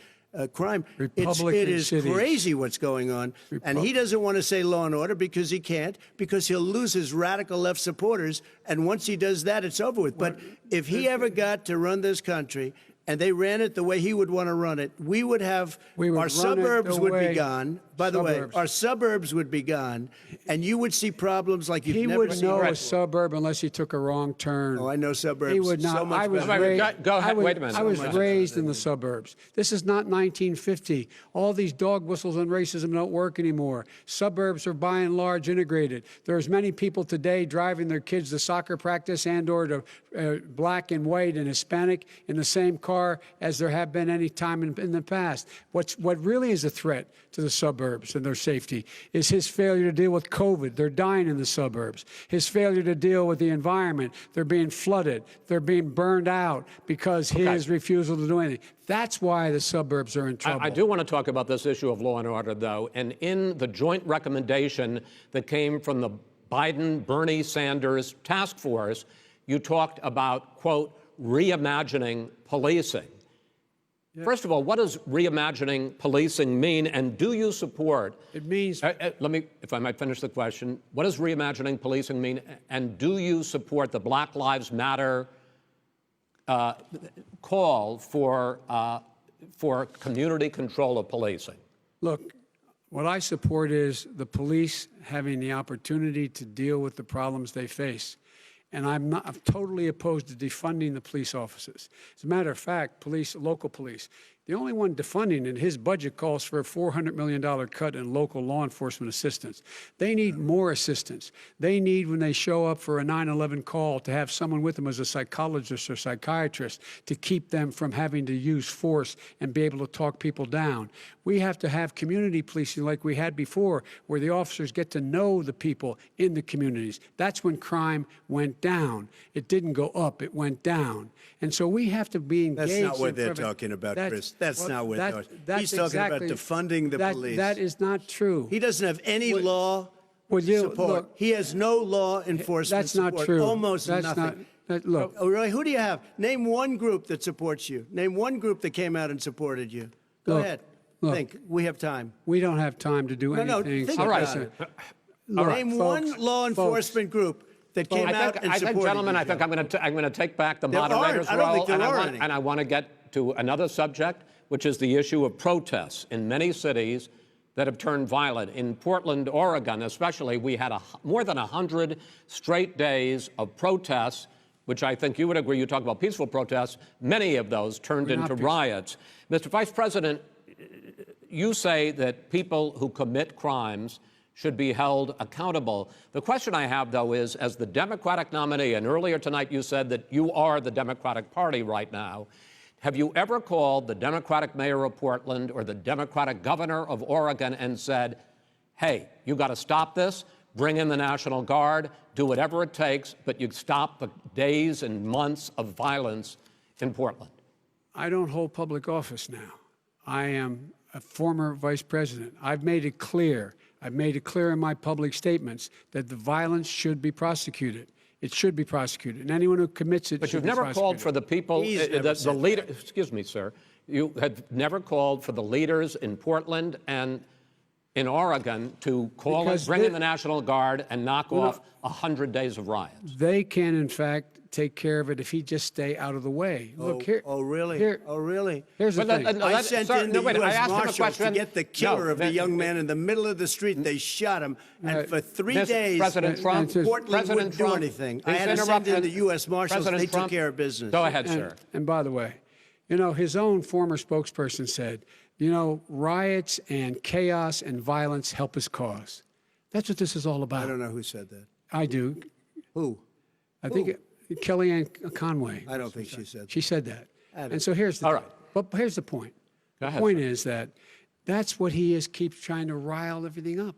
crime. Republican It is cities. crazy what's going on. And he doesn't want to say law and order because he can't, because he'll lose his radical left supporters. And once he does that, it's over with. But if he ever got to run this country and they ran it the way he would want to run it, we would have We would run our it suburbs the would way- be gone. By the way, Suburbs. our suburbs would be gone, and you would see problems like you've He never would seen. know a Right. suburb unless he took a wrong turn. Oh, I know suburbs. He would not. So much I was better. raised. Go ahead. I was, Wait a minute. I was So much raised in the suburbs. This is not 1950. All these dog whistles and racism don't work anymore. Suburbs are by and large integrated. There's many people today driving their kids to soccer practice and/or to black and white and Hispanic in the same car as there have been any time in the past. What really is a threat to the suburbs and their safety is his failure to deal with COVID. They're dying in the suburbs. His failure to deal with the environment. They're being flooded. They're being burned out because his refusal to do anything. That's why the suburbs are in trouble. I do want to talk about this issue of law and order, though. And in the joint recommendation that came from the Biden-Bernie Sanders task force, you talked about, quote, reimagining policing. First of all, what does reimagining policing mean, and do you support? It means Let me, if I might finish the question. What does reimagining policing mean, and do you support the Black Lives Matter call for community control of policing? Look, what I support is the police having the opportunity to deal with the problems they face. And I'm totally opposed to defunding the police offices. As a matter of fact, local police, the only one defunding it, his budget calls for a $400 million cut in local law enforcement assistance. They need more assistance. They need, when they show up for a 9/11 call, to have someone with them as a psychologist or psychiatrist to keep them from having to use force and be able to talk people down. We have to have community policing like we had before, where the officers get to know the people in the communities. That's when crime went down. It didn't go up, it went down. And so we have to be engaged. That's not what in they're prevent- talking about, That's- Chris. That's well, not what that- they're talking about. that's He's talking about exactly- defunding the police. That is not true. He doesn't have any law Would you- support. look, He has no law enforcement That's not support. true. Almost That's nothing. look, Oh, really? Who do you have? Name one group that supports you. Name one group that came out and supported you. Go Look, ahead. look. Think. We have time. we don't have time to do No, anything. think except about listen. it. Look, Name folks, one law enforcement group that came out and I supported think, gentlemen, you, I think Joe. I'm going to take back the There aren't. moderator's I don't role, think there and are any. I want to get to another subject, which is the issue of protests in many cities that have turned violent. In Portland, Oregon, especially, we had more than 100 straight days of protests, which I think you would agree. You talk about peaceful protests. Many of those turned We're not into peaceful. riots. Mr. Vice President, you say that people who commit crimes should be held accountable. The question I have, though, is as the Democratic nominee, and earlier tonight you said that you are the Democratic Party right now, have you ever called the Democratic mayor of Portland or the Democratic governor of Oregon and said, hey, you got to stop this, bring in the National Guard, do whatever it takes, but you stop the days and months of violence in Portland? I don't hold public office now. I am a former vice president. I've made it clear in my public statements that the violence should be prosecuted. It should be prosecuted, and anyone who commits it But should you've be never prosecuted. called for the people, He's never the said leader. Excuse me, sir. You have never called for the leaders in Portland and in Oregon to call Because bring in they- the National Guard and knock off 100 days of riots. They can, in fact, take care of it if he just stay out of the way. Look here. Oh, really? Here, Oh, really? here's the thing. I sent in the wait, I U.S. asked him a Marshals to question. get the killer No, of the young man in the middle of the street. They shot him, and for 3 Mr. days, President Trump, Portland President wouldn't do Trump, anything. I please had to send in interrupt- the U.S. Marshals. President They took Trump, care of business. Go ahead, sir. And by the way, you know, his own former spokesperson said, you know, riots and chaos and violence help his cause. That's what this is all about. I don't know who said that. I do. Who? I think Kellyanne Conway. I don't think she said that. She said that. don't- And so here's the All right. But here's the point. Go The ahead, point sir. is that that's what he is, keeps trying to rile everything up.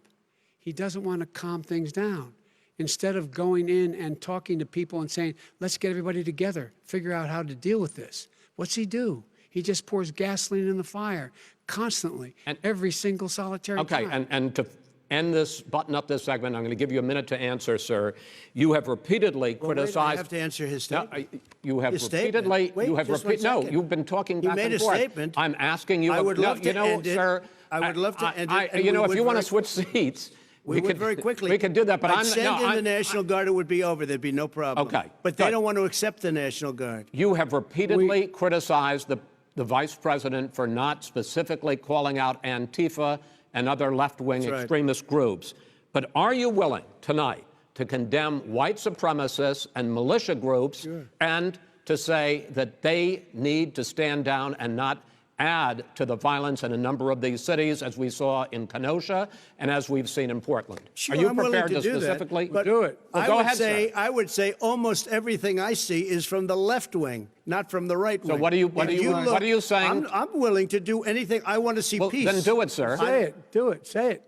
He doesn't want to calm things down. Instead of going in and talking to people and saying, let's get everybody together, figure out how to deal with this. What's he do? He just pours gasoline in the fire constantly, And- every single solitary Okay, time. and to end this, button up this segment. I'm going to give you a minute to answer, sir. You have repeatedly Well, wait, criticized. I have to answer his statement. No, you have His statement. repeatedly. Wait, you have just one repeated. No, second. you've been talking He back made and a forth. statement. I'm asking you. I would love to you know, end it. sir. I would love to end it, and You we know, if would you want to very- switch seats, We would could very quickly. We could do that, but I'd I'm send no, in I- the National Guard. It would be over. There'd be no problem. Okay, But they good. don't want to accept the National Guard. You have repeatedly criticized the vice president for not specifically calling out Antifa and other left-wing That's right. extremist groups. But are you willing tonight to condemn white supremacists and militia groups and to say that they need to stand down and not add to the violence in a number of these cities, as we saw in Kenosha and as we've seen in Portland? Sure, are you I'm willing prepared to do that, specifically but do it? Well, I go would ahead, say sir. I would say almost everything I see is from the left wing, not from the right wing. what are you- what If are you- look- what are you saying? I'm willing to do anything. I want to see Well, peace. then do it, sir. Say it. Do it. Say it.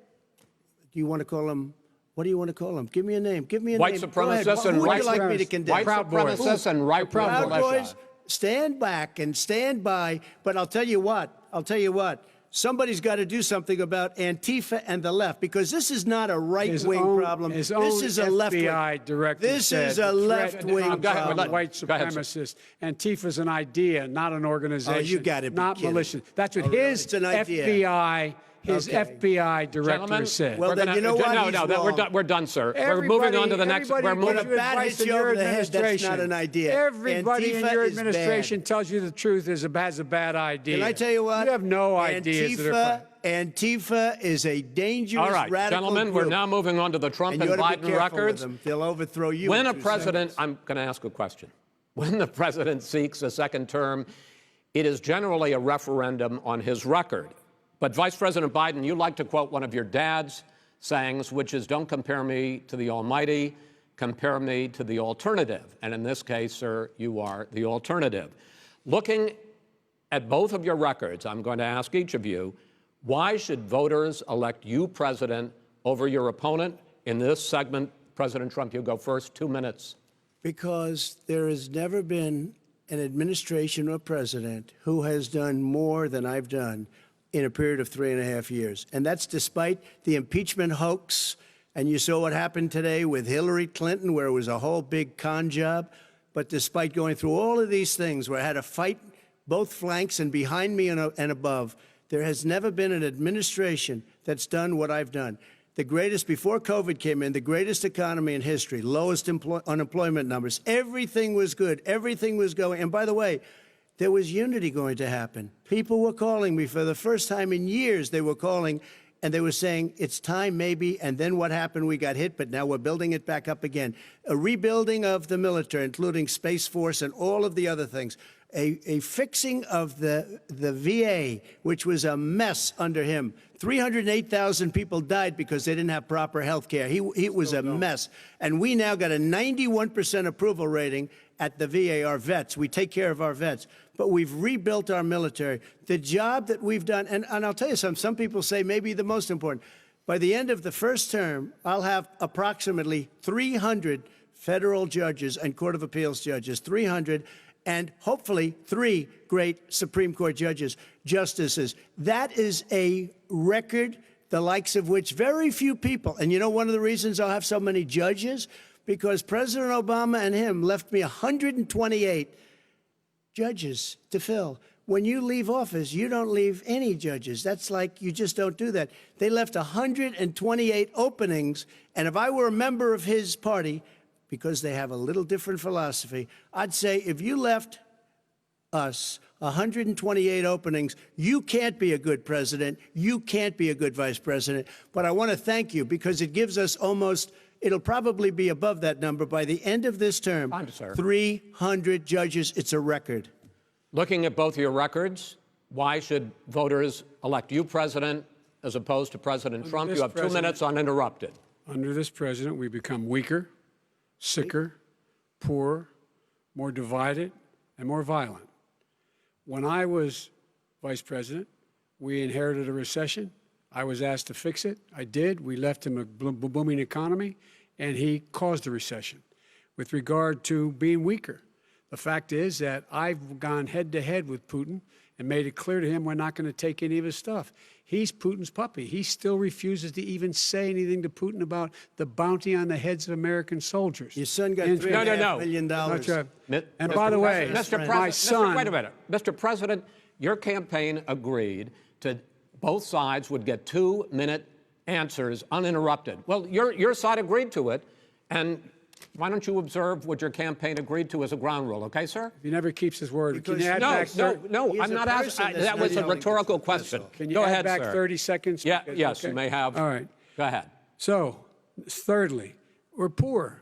Do you want to call him? What do you want to call him? Give me a name. Give me a White name. Go ahead. supremacists and Who would white you like me to supremacists. condemn? White Proud Boys. supremacists and right-wing Proud militia. Boys, stand back and stand by. But I'll tell you what. Somebody's got to do something about Antifa and the left, because this is not a right-wing problem. His This own is a left-wing. FBI director This said is a the threat left-wing of Go ahead, problem. white Go ahead, sir. supremacists. Antifa's an idea, not an organization. Oh, you gotta be not kidding. militia. That's what Oh, really? his It's an idea. FBI, Okay. FBI director Gentlemen, said. Well, we're then gonna- you know what? No, He's no, we're wrong. done. We're done, sir. We're moving on to the next. Everybody We're moving. gives you bat advice hits in you your over the head, that's administration. not an idea. Everybody in Antifa your is administration bad. tells you the truth has a bad idea. Can I tell you what? You have no ideas. that are Antifa is a dangerous All right, radical gentlemen, group. we're now moving on to the Trump And and you ought to be Biden careful with records. them. They'll overthrow you. When in a 2 president, seconds. I'm going to ask a question. When the president seeks a second term, it is generally a referendum on his record. But Vice President Biden, you like to quote one of your dad's sayings, which is, don't compare me to the Almighty, compare me to the alternative. And in this case, sir, you are the alternative. Looking at both of your records, I'm going to ask each of you, why should voters elect you president over your opponent? In this segment, President Trump, you go first, 2 minutes. Because there has never been an administration or president who has done more than I've done in a period of 3.5 years. And that's despite the impeachment hoax. And you saw what happened today with Hillary Clinton, where it was a whole big con job. But despite going through all of these things, where I had to fight both flanks and behind me and above, there has never been an administration that's done what I've done. The greatest, before COVID came in, the greatest economy in history, lowest unemployment numbers. Everything was good. Everything was going. And by the way, there was unity going to happen. People were calling me for the first time in years. They were calling and they were saying, it's time maybe. And then what happened? We got hit, but now we're building it back up again. A rebuilding of the military, including Space Force and all of the other things. A fixing of the VA, which was a mess under him. 308,000 people died because they didn't have proper health care. He was a mess. And we now got a 91% approval rating at the VA, our vets. We take care of our vets. But we've rebuilt our military. The job that we've done, and I'll tell you something, some people say maybe the most important. By the end of the first term, I'll have approximately 300 federal judges and Court of Appeals judges, 300, and hopefully 3 great Supreme Court justices. That is a record, the likes of which very few people, and you know one of the reasons I'll have so many judges? Because President Obama and him left me 128 judges to fill. When you leave office, you don't leave any judges. That's like, you just don't do that. They left 128 openings, and if I were a member of his party, because they have a little different philosophy, I'd say if you left us 128 openings, you can't be a good president, you can't be a good vice president. But I want to thank you because it gives us almost, it'll probably be above that number by the end of this term. Time, sir. 300 judges, it's a record. Looking at both your records, why should voters elect you president as opposed to President Trump? this You have 2 president- minutes uninterrupted. Under this president, we become weaker, sicker, poorer, more divided, and more violent. When I was vice president, we inherited a recession. I was asked to fix it. I did. We left him a booming economy, and he caused the recession. With regard to being weaker, the fact is that I've gone head-to-head with Putin and made it clear to him we're not going to take any of his stuff. He's Putin's puppy. He still refuses to even say anything to Putin about the bounty on the heads of American soldiers. Your son got And- $3.5 million. That's right. Mi- And Mr. by the way, President, my son. Wait a minute. Mr. President, your campaign agreed to both sides would get 2-minute answers uninterrupted. Well, your side agreed to it, and why don't you observe what your campaign agreed to as a ground rule, okay, sir? He never keeps his word. Can you Because- add No, back no, He's I'm a not person asking. that's That not was a yelling. rhetorical That's question. all. Can you Go add ahead, back sir. 30 seconds? Yeah, Because- yes, okay. you may have. All right. Go ahead. So, thirdly, we're poor.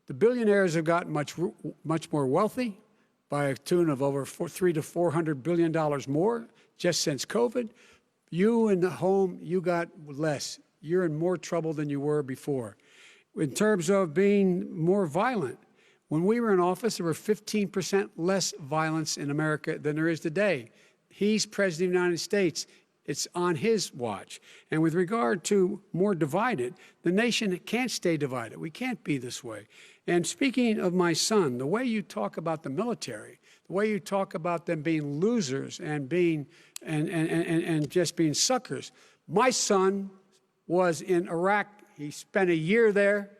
The billionaires have gotten much more wealthy by a tune of over $300 to $400 billion more just since COVID. You in the home, you got less. You're in more trouble than you were before. In terms of being more violent, when we were in office, there were 15% less violence in America than there is today. He's president of the United States. It's on his watch. And with regard to more divided, the nation can't stay divided. We can't be this way. And speaking of my son, the way you talk about the military, the way you talk about them being losers and being and just being suckers. My son was in Iraq. He spent a year there.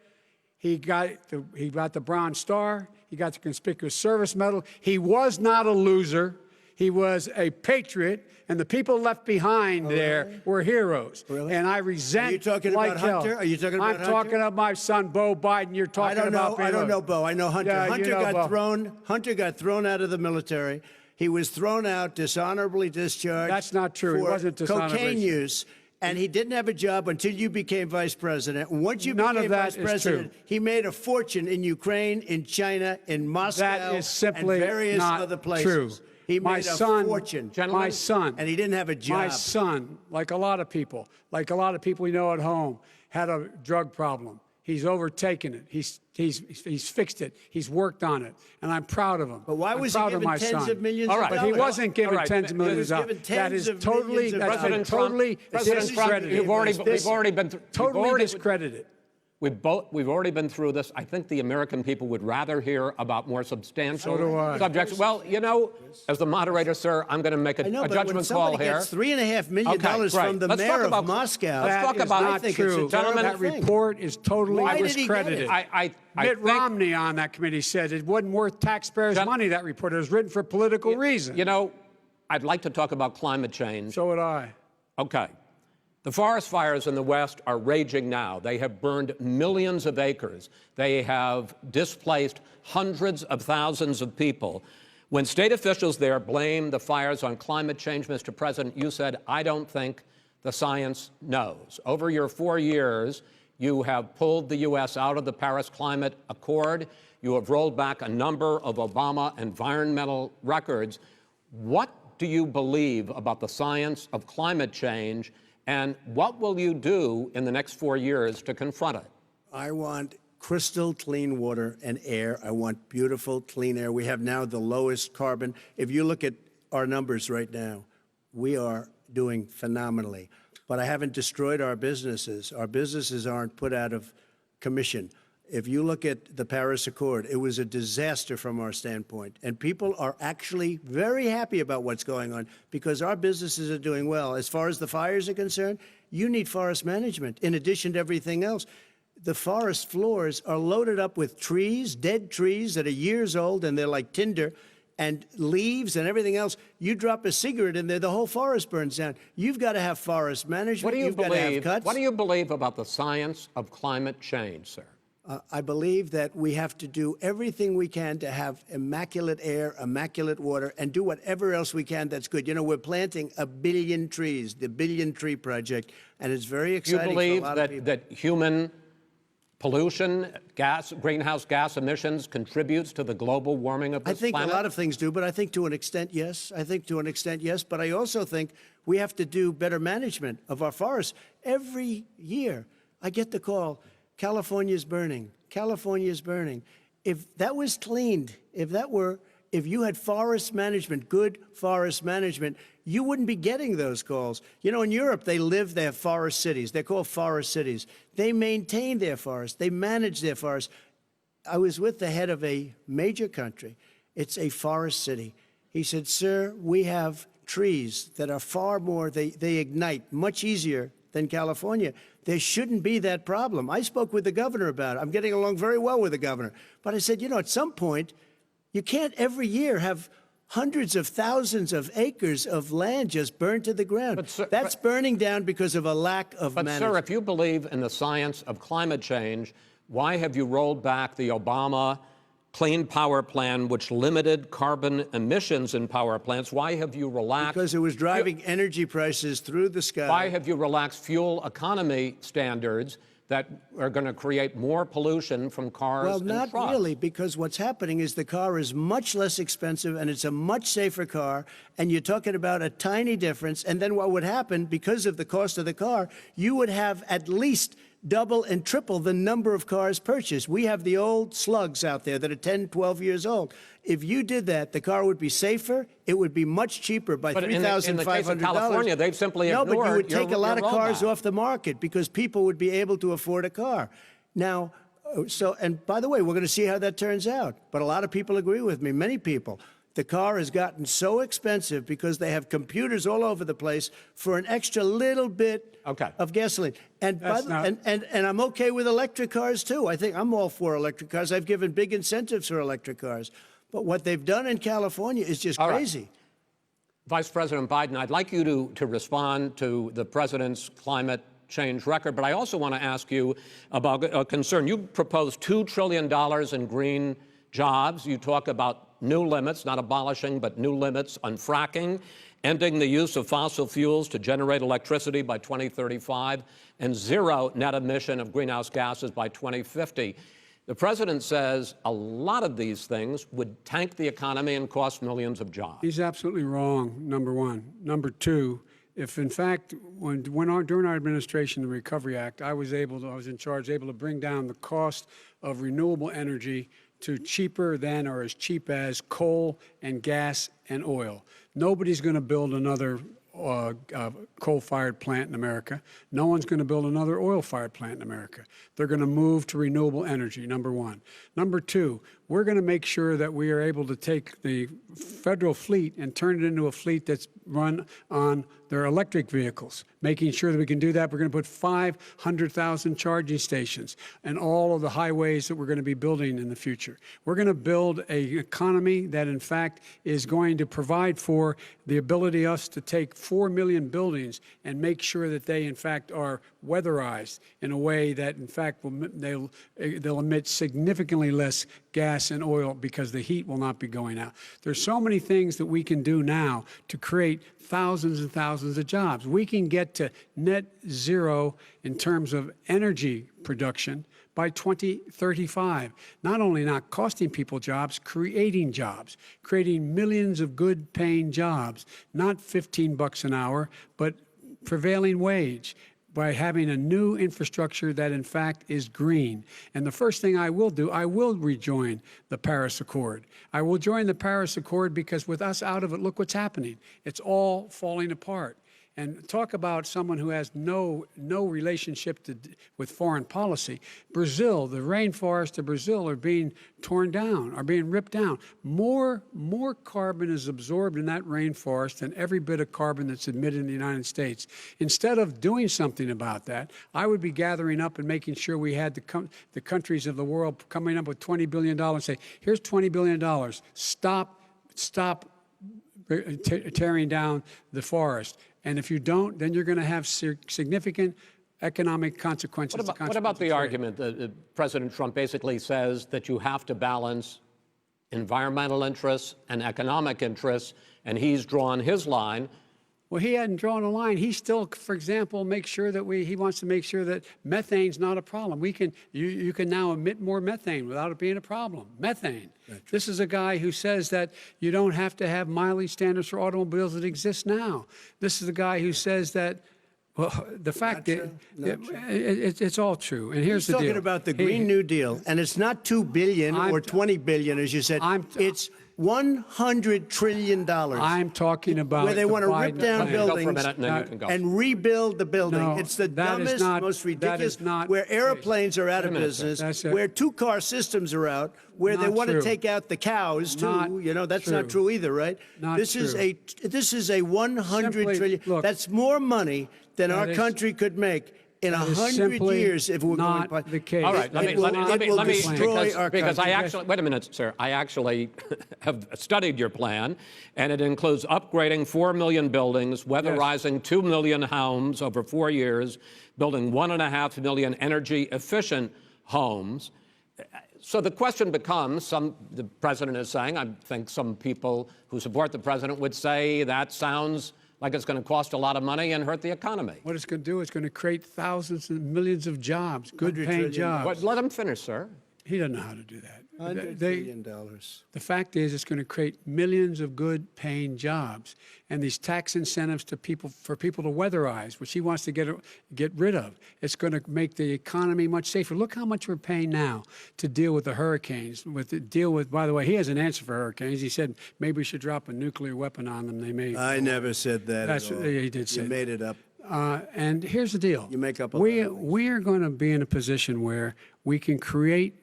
He got the Bronze Star. He got the Conspicuous Service Medal. He was not a loser. He was a patriot, and the people left behind there were heroes. Really? And I resent. Are you talking like about hell. Hunter? Are you talking about I'm Hunter? talking about my son, Bo Biden. You're talking about. I don't know Bo. I know Hunter. Yeah, you Hunter know got Bo. thrown. Hunter got thrown out of the military. He was thrown out, dishonorably discharged. That's not true. He For wasn't dishonorably cocaine discharged. use. And he didn't have a job until you became vice president. And once you None became of that vice is president, true. he made a fortune in Ukraine, in China, in Moscow, That is simply and various not other places. true. He My made a son, fortune. Gentlemen, my son, And he didn't have a job. My son, like a lot of people we know at home, had a drug problem. He's overtaken it. He's fixed it. He's worked on it, and I'm proud of him. But why I'm was he proud of given my tens son. of millions All of right. But he dollars? wasn't given All right. tens of He was millions of given dollars. That tens is of totally, millions of that's dollars. been totally President Trump, discredited. we've already been Totally discredited. We've already been through this. I think the American people would rather hear about more substantial So do I. subjects. Well, you know, as the moderator, sir, I'm going to make I know, a but when judgment call somebody here. gets $3.5 million Okay, great. from the Let's talk mayor about- of Moscow, let's talk That is about- not I think it's a true. Gentlemen, That terrible thing. report is totally Why did he get discredited. it? I Mitt think, Romney on that committee said it wasn't worth taxpayers' money, that report. It was written for political reasons. you know, I'd like to talk about climate change. So would I. Okay. The forest fires in the West are raging now. They have burned millions of acres. They have displaced hundreds of thousands of people. When state officials there blame the fires on climate change, Mr. President, you said, I don't think the science knows. Over your 4 years, you have pulled the U.S. out of the Paris Climate Accord. You have rolled back a number of Obama environmental records. What do you believe about the science of climate change? And what will you do in the next 4 years to confront it? I want crystal clean water and air. I want beautiful, clean air. We have now the lowest carbon. If you look at our numbers right now, we are doing phenomenally. But I haven't destroyed our businesses. Our businesses aren't put out of commission. If you look at the Paris Accord, it was a disaster from our standpoint. And people are actually very happy about what's going on because our businesses are doing well. As far as the fires are concerned, you need forest management in addition to everything else. The forest floors are loaded up with trees, dead trees that are years old, and they're like tinder, and leaves and everything else. You drop a cigarette in there, the whole forest burns down. You've got to have forest management. What do you You've got to have believe? cuts. What do you believe about the science of climate change, sir? I believe that we have to do everything we can to have immaculate air, immaculate water, and do whatever else we can that's good. You know, we're planting 1 billion trees, the Billion Tree Project, and it's very Do you exciting believe for a lot of people. that human pollution, greenhouse gas emissions contributes to the global warming of I this think planet? a lot of things do, but I think to an extent, yes. I think to an extent, yes. But I also think we have to do better management of our forests. Every year, I get the call, California's burning. California's burning. If that was cleaned, if you had forest management, good forest management, you wouldn't be getting those calls. You know, in Europe, they have forest cities. They're called forest cities. They maintain their forests. They manage their forests. I was with the head of a major country. It's a forest city. He said, sir, we have trees that are far more, they ignite much easier than California. There shouldn't be that problem. I spoke with the governor about it. I'm getting along very well with the governor. But I said, at some point, you can't every year have hundreds of thousands of acres of land just burned to the ground. That's burning down because of a lack of management. But, sir, if you believe in the science of climate change, why have you rolled back the Obama Clean Power Plan, which limited carbon emissions in power plants? Why have you relaxed? Because it was driving energy prices through the sky. Why have you relaxed fuel economy standards that are going to create more pollution from cars and trucks? Well, not really, because what's happening is the car is much less expensive and it's a much safer car, and you're talking about a tiny difference. And then what would happen, because of the cost of the car, you would have at least double and triple the number of cars purchased. We have the old slugs out there that are 10, 12 years old. If you did that, the car would be safer. It would be much cheaper by $3,500. In the case of California, they've simply ignored No, but you would take a lot of cars rollback off the market because people would be able to afford a car. Now, and by the way, we're going to see how that turns out. But a lot of people agree with me, many people. The car has gotten so expensive because they have computers all over the place for an extra little bit of gasoline. And, and I'm okay with electric cars, too. I think I'm all for electric cars. I've given big incentives for electric cars. But what they've done in California is just crazy. Right. Vice President Biden, I'd like you to respond to the president's climate change record, but I also want to ask you about a concern. You proposed $2 trillion in green jobs. You talk about new limits, not abolishing, but new limits on fracking, ending the use of fossil fuels to generate electricity by 2035, and zero net emission of greenhouse gases by 2050. The president says a lot of these things would tank the economy and cost millions of jobs. He's absolutely wrong, number one. Number two, if in fact, during our administration, the Recovery Act, I was in charge, able to bring down the cost of renewable energy to cheaper than or as cheap as coal and gas and oil. Nobody's going to build another coal-fired plant in America. No one's going to build another oil-fired plant in America. They're going to move to renewable energy, number one. Number two, we're going to make sure that we are able to take the federal fleet and turn it into a fleet that's run on their electric vehicles. Making sure that we can do that, we're going to put 500,000 charging stations and all of the highways that we're going to be building in the future. We're going to build an economy that, in fact, is going to provide for the ability us to take 4 million buildings and make sure that they, in fact, are weatherized in a way that, in fact, they'll emit significantly less gas and oil because the heat will not be going out. There's so many things that we can do now to create thousands and thousands of jobs. We can get to net zero in terms of energy production by 2035. Not only not costing people jobs, creating millions of good paying jobs, not $15 an hour, but prevailing wage, by having a new infrastructure that, in fact, is green. And the first thing I will do, I will rejoin the Paris Accord. I will join the Paris Accord because with us out of it, look what's happening. It's all falling apart. And talk about someone who has no relationship with foreign policy. Brazil, the rainforests of Brazil are being torn down, are being ripped down. More carbon is absorbed in that rainforest than every bit of carbon that's emitted in the United States. Instead of doing something about that, I would be gathering up and making sure we had the countries of the world coming up with $20 billion and say, here's $20 billion. Stop tearing down the forest. And if you don't, then you're going to have significant economic consequences. What about the argument that President Trump basically says that you have to balance environmental interests and economic interests, and he's drawn his line? Well, he hadn't drawn a line. He still, for example, he wants to make sure that methane's not a problem. You can now emit more methane without it being a problem. Methane. This is a guy who says that you don't have to have mileage standards for automobiles that exist now. This is a guy who says that, well, the fact that it's all true. And here's the deal. He's talking about the Green New Deal, and it's not $2 billion or $20 billion, as you said. It's $100 trillion. I'm talking about where they the want to rip Biden down plan. Go for a buildings minute, and then you can go. and rebuild the building. No, It's the that is dumbest, not- most that ridiculous. is not where the case. airplanes are out of minute, sir. business, That's it. where two-car systems are out, where they Not want to true. take out the cows too. Not That's not true. true either, right? Not this true. is a 100 Simply, trillion. look, That's more money than our is- country could make in that is 100 simply years if we're not going. the case. All right, let It me, will- let me, it let me, will let me, destroy because, our because I country. actually, wait a minute, sir. I actually have studied your plan, and it includes upgrading 4 million buildings, weatherizing 2 million homes over 4 years, building 1.5 million energy-efficient homes. So the question becomes, the president is saying, I think some people who support the president would say that sounds like it's going to cost a lot of money and hurt the economy. What it's going to do is going to create thousands and millions of jobs, good $100 paying trillion. jobs. But let him finish, sir. He doesn't know how to do that. $100 They- billion. The fact is, it's going to create millions of good-paying jobs, and these tax incentives to people for people to weatherize, which he wants to get rid of. It's going to make the economy much safer. Look how much we're paying now to deal with the hurricanes. By the way, he has an answer for hurricanes. He said maybe we should drop a nuclear weapon on them. They may. I never said that That's at all. he did say. You that. made it up. And here's the deal. You make up a we, lot of things. we are going to be in a position where we can create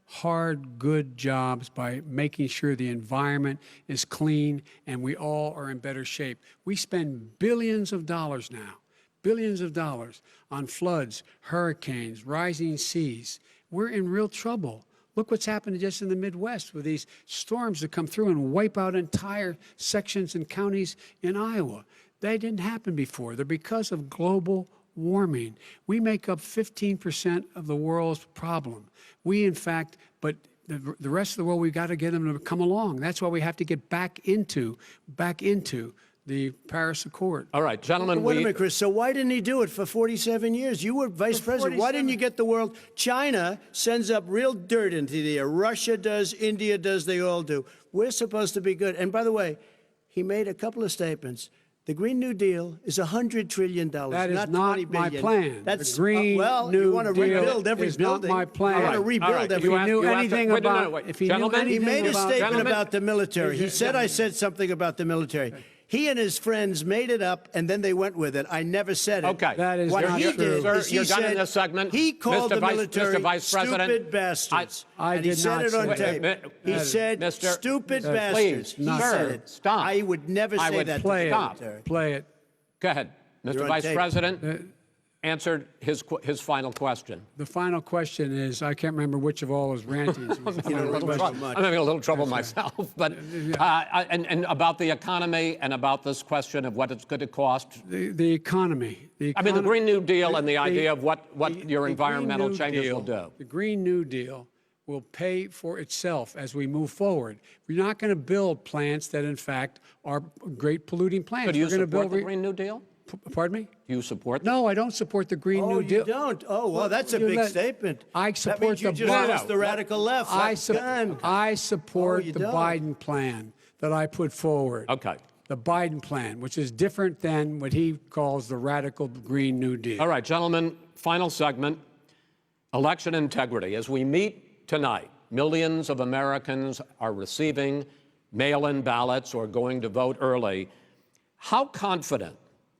hard, good jobs by making sure the environment is clean and we all are in better shape. We spend billions of dollars now, billions of dollars on floods, hurricanes, rising seas. We're in real trouble. Look what's happened just in the Midwest with these storms that come through and wipe out entire sections and counties in Iowa. They didn't happen before. They're because of global warming. We make up 15% of the world's problem. We, in fact, but the rest of the world, we've got to get them to come along. That's why we have to get back into the Paris Accord. All right, gentlemen, Wait a minute, Chris. So why didn't he do it for 47 years? You were vice president. Why didn't you get the world? China sends up real dirt into the air. Russia does. India does. They all do. We're supposed to be good. And by the way, he made a couple of statements. The Green New Deal is $100 trillion, That is not not $20 my billion. plan. That's The Green well, New you want to Deal rebuild every is not building. my plan. You want to All right, rebuild all right. every If he knew you have to- anything wait, no, no, about, wait. if he Gentlemen? knew He anything made a about, statement Gentlemen? about the military. He said I said something about the military. He and his friends made it up, and then they went with it. I never said it. Okay. That is what not he true. did Sir, is he you're done in said this segment. he called Mr. the Vice- military Mr. Vice President, stupid bastards. I and he did said not it on say tape. that. He said Mr. stupid Please, bastards. He sir, said it. stop. I would never I say would that play to the it. military. Play it. Go ahead. Mr. You're on Vice tape. President answered his final question. The final question is, I can't remember which of all his rantings was the You final don't remember question. much. I'm having a little trouble myself, but and about the economy and about this question of what it's going to cost. The economy. I mean, the Green New Deal and the the- idea of what your the environmental Green New changes Deal- will do. The Green New Deal will pay for itself as we move forward. We're not going to build plants that, in fact, are great polluting plants. So do you We're going to support build the Green New Deal? Pardon me? Do you support No, I don't support the Green Oh, New you Deal. don't? Oh, well, that's a You big let- statement. I That support means you the just Biden- lost the radical left. I Done. support Oh, you the don't. Biden plan that I put forward. Okay. The Biden plan, which is different than what he calls the radical Green New Deal. All right, gentlemen, final segment, election integrity. As we meet tonight, millions of Americans are receiving mail-in ballots or going to vote early. How confident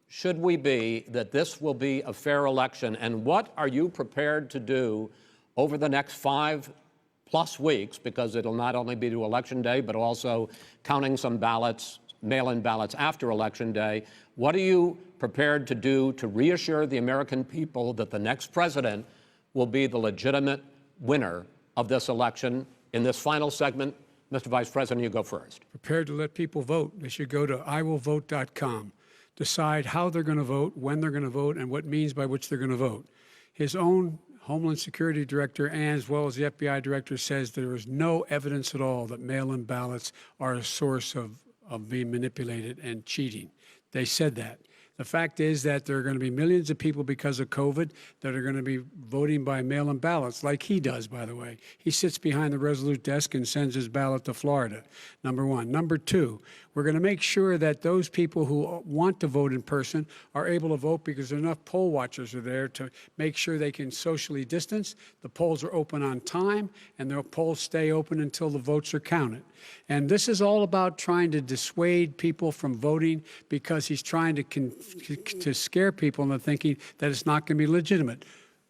should we be that this will be a fair election, and what are you prepared to do over the next 5+ weeks, because it'll not only be to Election Day, but also counting some ballots, mail-in ballots after Election Day. What are you prepared to do to reassure the American people that the next president will be the legitimate winner of this election? In this final segment, Mr. Vice President, you go first. Prepared to let people vote. They should go to iwillvote.com, decide how they're going to vote, when they're going to vote, and what means by which they're going to vote. His own Homeland Security Director, and as well as the FBI Director, says there is no evidence at all that mail-in ballots are a source of being manipulated and cheating. They said that. The fact is that there are going to be millions of people because of COVID that are going to be voting by mail-in ballots, like he does, by the way. He sits behind the Resolute desk and sends his ballot to Florida, number one. Number two, we're going to make sure that those people who want to vote in person are able to vote because enough poll watchers are there to make sure they can socially distance. The polls are open on time, and the polls stay open until the votes are counted. And this is all about trying to dissuade people from voting because he's trying to scare people into thinking that it's not going to be legitimate.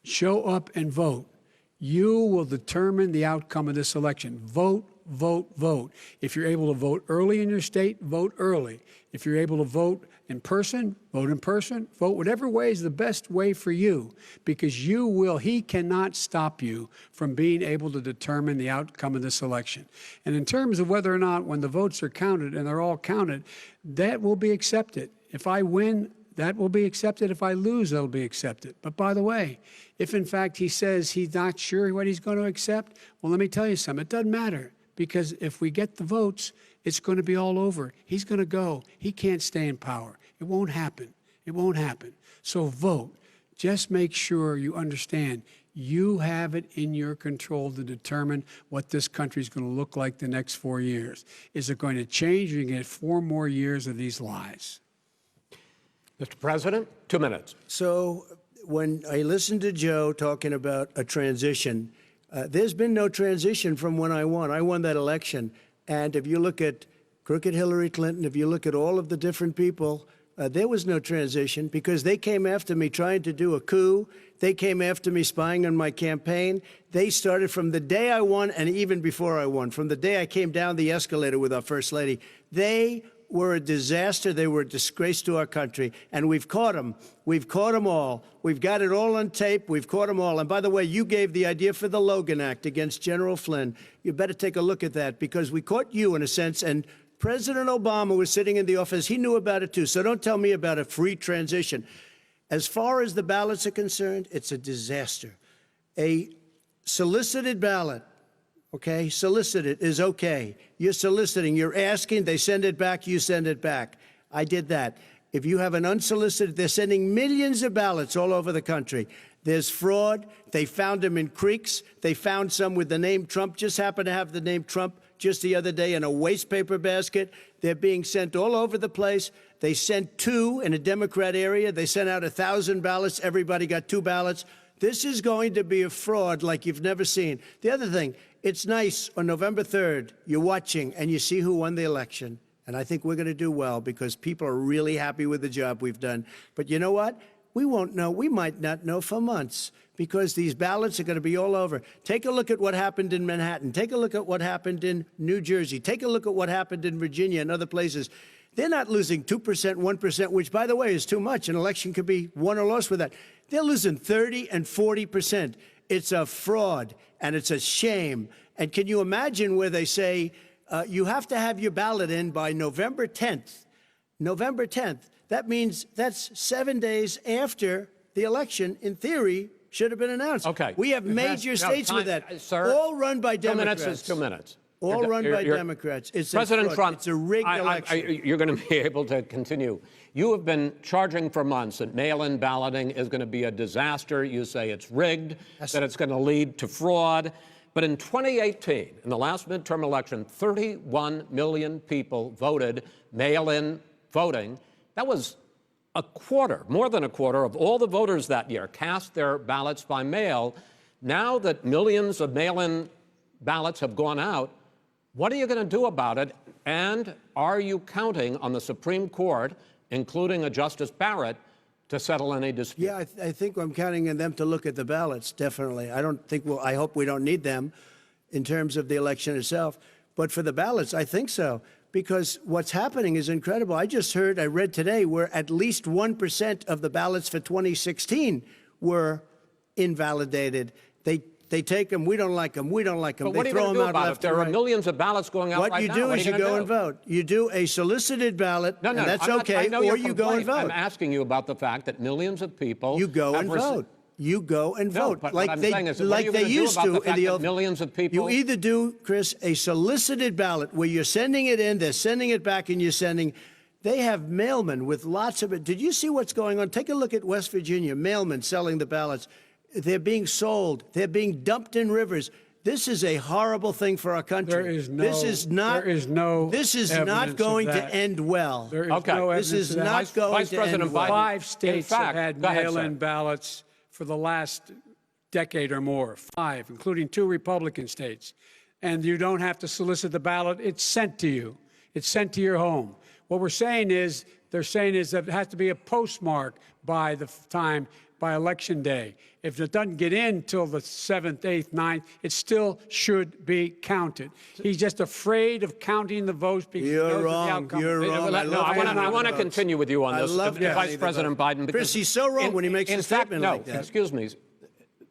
Show up and vote. You will determine the outcome of this election. Vote, vote, vote. If you're able to vote early in your state, vote early. If you're able to vote in person, vote in person. Vote whatever way is the best way for you, because he cannot stop you from being able to determine the outcome of this election. And in terms of whether or not, when the votes are counted, and they're all counted, that will be accepted. If I win, that will be accepted. If I lose, that'll be accepted. But by the way, if in fact he says he's not sure what he's going to accept, well, let me tell you something. It doesn't matter, because if we get the votes, it's going to be all over. He's going to go. He can't stay in power. It won't happen. It won't happen. So vote. Just make sure you understand you have it in your control to determine what this country is going to look like the next 4 years. Is it going to change? You're going to get 4 more years of these lies. Mr. President, 2 minutes. So when I listened to Joe talking about a transition, there's been no transition from when I won. I won that election. And if you look at crooked Hillary Clinton, if you look at all of the different people, there was no transition because they came after me trying to do a coup. They came after me spying on my campaign. They started from the day I won and even before I won, from the day I came down the escalator with our First Lady. They were a disaster. They were a disgrace to our country. And we've caught them. We've caught them all. We've got it all on tape. We've caught them all. And by the way, you gave the idea for the Logan Act against General Flynn. You better take a look at that, because we caught you in a sense. And President Obama was sitting in the office. He knew about it, too. So don't tell me about a free transition. As far as the ballots are concerned, it's a disaster. A solicited ballot, okay, solicited is okay. You're soliciting, you're asking, they send it back, you send it back. I did that. If you have an unsolicited, they're sending millions of ballots all over the country. There's fraud. They found them in creeks. They found some with the name Trump, just happened to have the name Trump just the other day in a waste paper basket. They're being sent all over the place. They sent 2 in a Democrat area. They sent out 1,000 ballots. Everybody got 2 ballots. This is going to be a fraud like you've never seen. The other thing, it's nice on November 3rd, you're watching and you see who won the election. And I think we're going to do well because people are really happy with the job we've done. But you know what? We won't know. We might not know for months because these ballots are going to be all over. Take a look at what happened in Manhattan. Take a look at what happened in New Jersey. Take a look at what happened in Virginia and other places. They're not losing 2%, 1%, which, by the way, is too much. An election could be won or lost with that. They're losing 30 and 40%. It's a fraud, and it's a shame. And can you imagine where they say you have to have your ballot in by November 10th? November 10th. That means that's 7 days after the election, in theory, should have been announced. Okay. We have major states with that, sir, all run by Democrats. 2 minutes is 2 minutes. All run by Democrats. It's President a fraud. Trump, it's a rigged election. you're going to be able to continue. You have been charging for months that mail-in balloting is going to be a disaster. You say it's rigged, that it's going to lead to fraud. But in 2018, in the last midterm election, 31 million people voted mail-in voting. That was a quarter, more than a quarter, of all the voters that year cast their ballots by mail. Now that millions of mail-in ballots have gone out, what are you going to do about it? And are you counting on the Supreme Court, including a Justice Barrett, to settle any dispute? Yeah, I think I'm counting on them to look at the ballots, definitely. I hope we don't need them in terms of the election itself. But for the ballots, I think so. Because what's happening is incredible. I read today, where at least 1% of the ballots for 2016 were invalidated. They take them, we don't like them, we don't like them. But what are you going to do about it? If there are millions of ballots going out right now, what are you going to do? What you do is you go and vote. You do a solicited ballot, and that's okay, or you go and vote. I'm asking you about the fact that millions of people You go and vote. You go and vote, but like what I'm they saying is, what are you like they gonna do used about to the in fact the that old. millions of people. You either do, Chris, a solicited ballot where you're sending it in, they're sending it back, and you're sending. They have mailmen with lots of it. Did you see what's going on? Take a look at West Virginia, mailmen selling the ballots. They're being sold. They're being dumped in rivers. This is a horrible thing for our country. There is no. This is not. There is no. This is evidence not of going to that. end well. There is Okay. no This evidence is of that. not going Vice to President end well. Biden- 5 states fact, have had go ahead, mail-in sir. ballots for the last decade or more. 5, including 2 Republican states. And you don't have to solicit the ballot. It's sent to you. It's sent to your home. What we're saying is, they're saying is that it has to be a postmark by the time, by Election Day. If it doesn't get in till the 7th, 8th, 9th, it still should be counted. He's just afraid of counting the votes because he knows You're of the wrong. outcome. You're wrong. No, love I counting want to the votes. continue with you on I this, love counting Vice the President votes. Biden. Chris, because he's so wrong when he makes in a fact, statement no, like that. excuse me,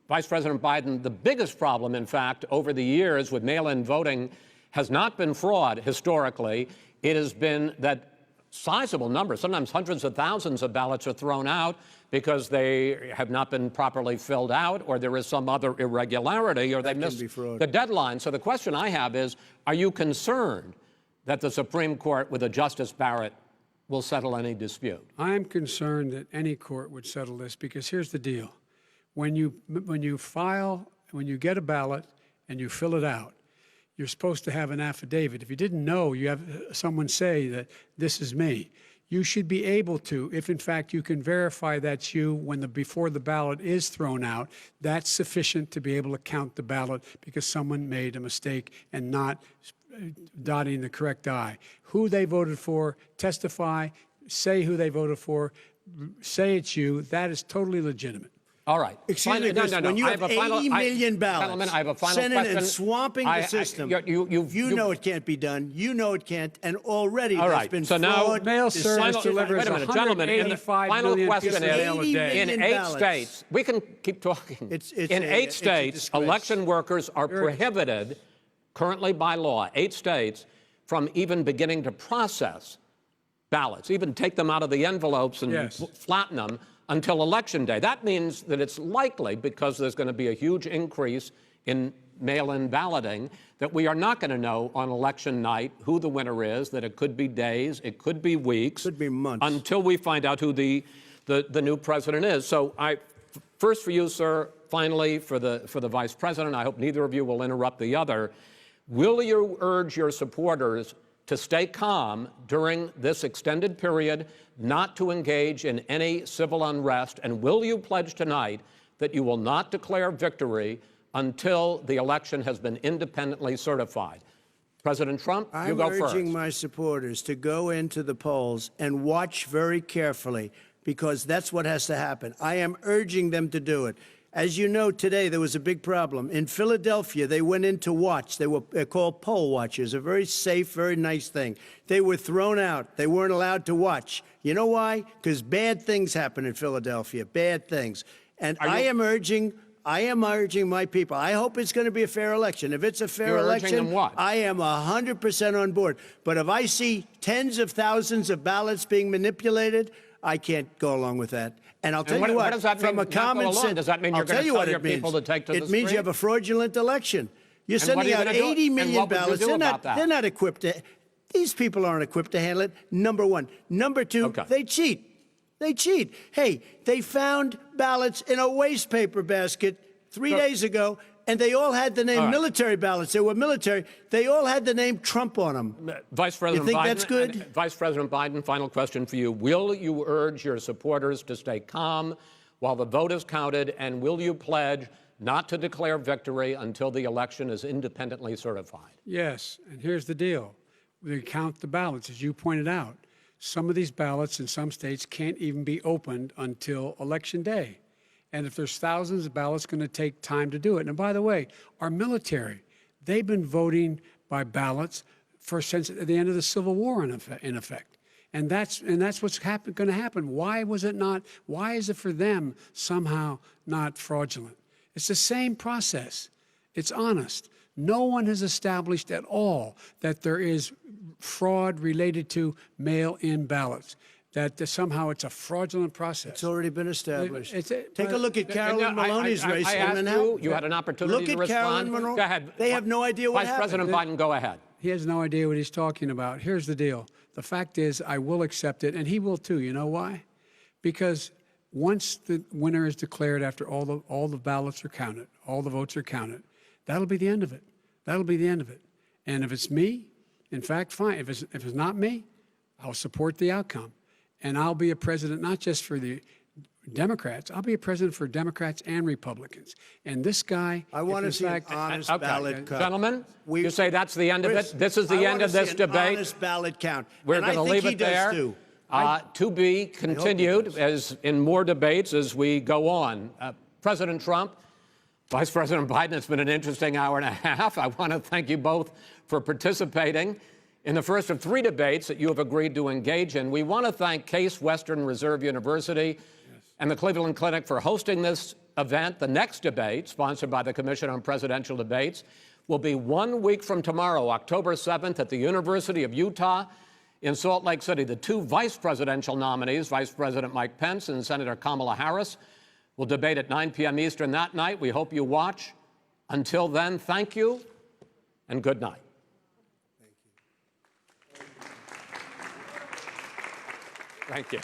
Vice President Biden, the biggest problem, in fact, over the years with mail-in voting has not been fraud historically. It has been that sizable numbers, sometimes hundreds of thousands of ballots are thrown out because they have not been properly filled out, or there is some other irregularity, or they missed be fraud. the deadline. So the question I have is, are you concerned that the Supreme Court with a Justice Barrett will settle any dispute? I'm concerned that any court would settle this because here's the deal. When you get a ballot and you fill it out, you're supposed to have an affidavit. If you didn't know, you have someone say that this is me. You should be able to, if in fact you can verify that's you before the ballot is thrown out, that's sufficient to be able to count the ballot because someone made a mistake and not dotting the correct I. Who they voted for, testify, say who they voted for, say it's you, that is totally legitimate. All right. Excuse me, Chris, when you have 80 million ballots I have a final sent in question. and swamping the system, you know it can't be done. You know it can't. And already All there's right, been so now- fraud. Mail deception. service delivers Wait a minute, gentlemen, in the 185 final million question pieces of is, mail a day. in million 8 ballots. states, we can keep talking. It's in a- 8 it's a states, disgrace. election workers are prohibited, currently by law, 8 states, from even beginning to process ballots, even take them out of the envelopes and Yes. flatten them until Election Day. That means that it's likely, because there's going to be a huge increase in mail-in balloting, that we are not going to know on election night who the winner is, that it could be days, it could be weeks. Could be months. Until we find out who the new president is. So first for you, sir, finally for the vice president, I hope neither of you will interrupt the other. Will you urge your supporters to stay calm during this extended period, not to engage in any civil unrest? And will you pledge tonight that you will not declare victory until the election has been independently certified? President Trump, you I'm go first. urging my supporters to go into the polls and watch very carefully because that's what has to happen. I am urging them to do it. As you know, today there was a big problem. In Philadelphia, they went in to watch. They're called poll watchers, a very safe, very nice thing. They were thrown out. They weren't allowed to watch. You know why? Because bad things happen in Philadelphia, bad things. And I am urging my people. I hope it's going to be a fair election. If it's a fair You're urging election, them what? I am 100% on board. But if I see tens of thousands of ballots being manipulated, I can't go along with that. And I'll tell what- you what what, does that from mean, a not go common along? sense, Does that mean you're I'll gonna tell you tell what your it means. people to take to the It means you street? have a fraudulent election. You're And what are sending you out gonna do? 80 And million what would you ballots. do They're about that? they're not equipped to. These people aren't equipped to handle it. Number one. Number two, Okay. they cheat. They cheat. Hey, they found ballots in a waste paper basket 3 days ago, and they all had the name right. military ballots. They were military. They all had the name Trump on them. Vice President You think Biden, that's good? Vice President Biden, final question for you. Will you urge your supporters to stay calm while the vote is counted, and will you pledge not to declare victory until the election is independently certified? Yes, and here's the deal. They count the ballots, as you pointed out. Some of these ballots in some states can't even be opened until Election Day. And if there's thousands of ballots, it's going to take time to do it. And by the way, our military, they've been voting by ballots since at the end of the Civil War, in effect. And that's what's going to happen. Why is it for them somehow not fraudulent? It's the same process. It's honest. No one has established at all that there is fraud related to mail-in ballots, that somehow it's a fraudulent process. It's already been established. It's- Take a look at Carolyn Maloney's race. I in asked Manhattan. you had an opportunity Look to at respond. Carolyn Monroe. Go ahead. They have no idea what Vice happened. President Biden, go ahead. He has no idea what he's talking about. Here's the deal. the fact is I will accept it, and he will too. You know why? Because once the winner is declared after all the ballots are counted, all the votes are counted, that'll be the end of it. That'll be the end of it. And if it's me, in fact, fine. If it's not me, I'll support the outcome. And I'll be a president not just for the Democrats. I'll be a president for Democrats and Republicans. And this guy, I want to if see in fact, an honest Okay. ballot count. Gentlemen, We- you say that's the end of Chris, it? This is the I end wanna of this see an debate? honest ballot count. We're And I going to think leave he it does there. too. To be he continued does. as in more debates as we go on. President Trump, Vice President Biden, it's been an interesting hour and a half. I want to thank you both for participating in the first of 3 debates that you have agreed to engage in. We want to thank Case Western Reserve University and the Cleveland Clinic for hosting this event. The next debate, sponsored by the Commission on Presidential Debates, will be 1 week from tomorrow, October 7th, at the University of Utah in Salt Lake City. The 2 vice presidential nominees, Vice President Mike Pence and Senator Kamala Harris, will debate at 9 p.m. Eastern that night. We hope you watch. Until then, thank you and good night. Thank you.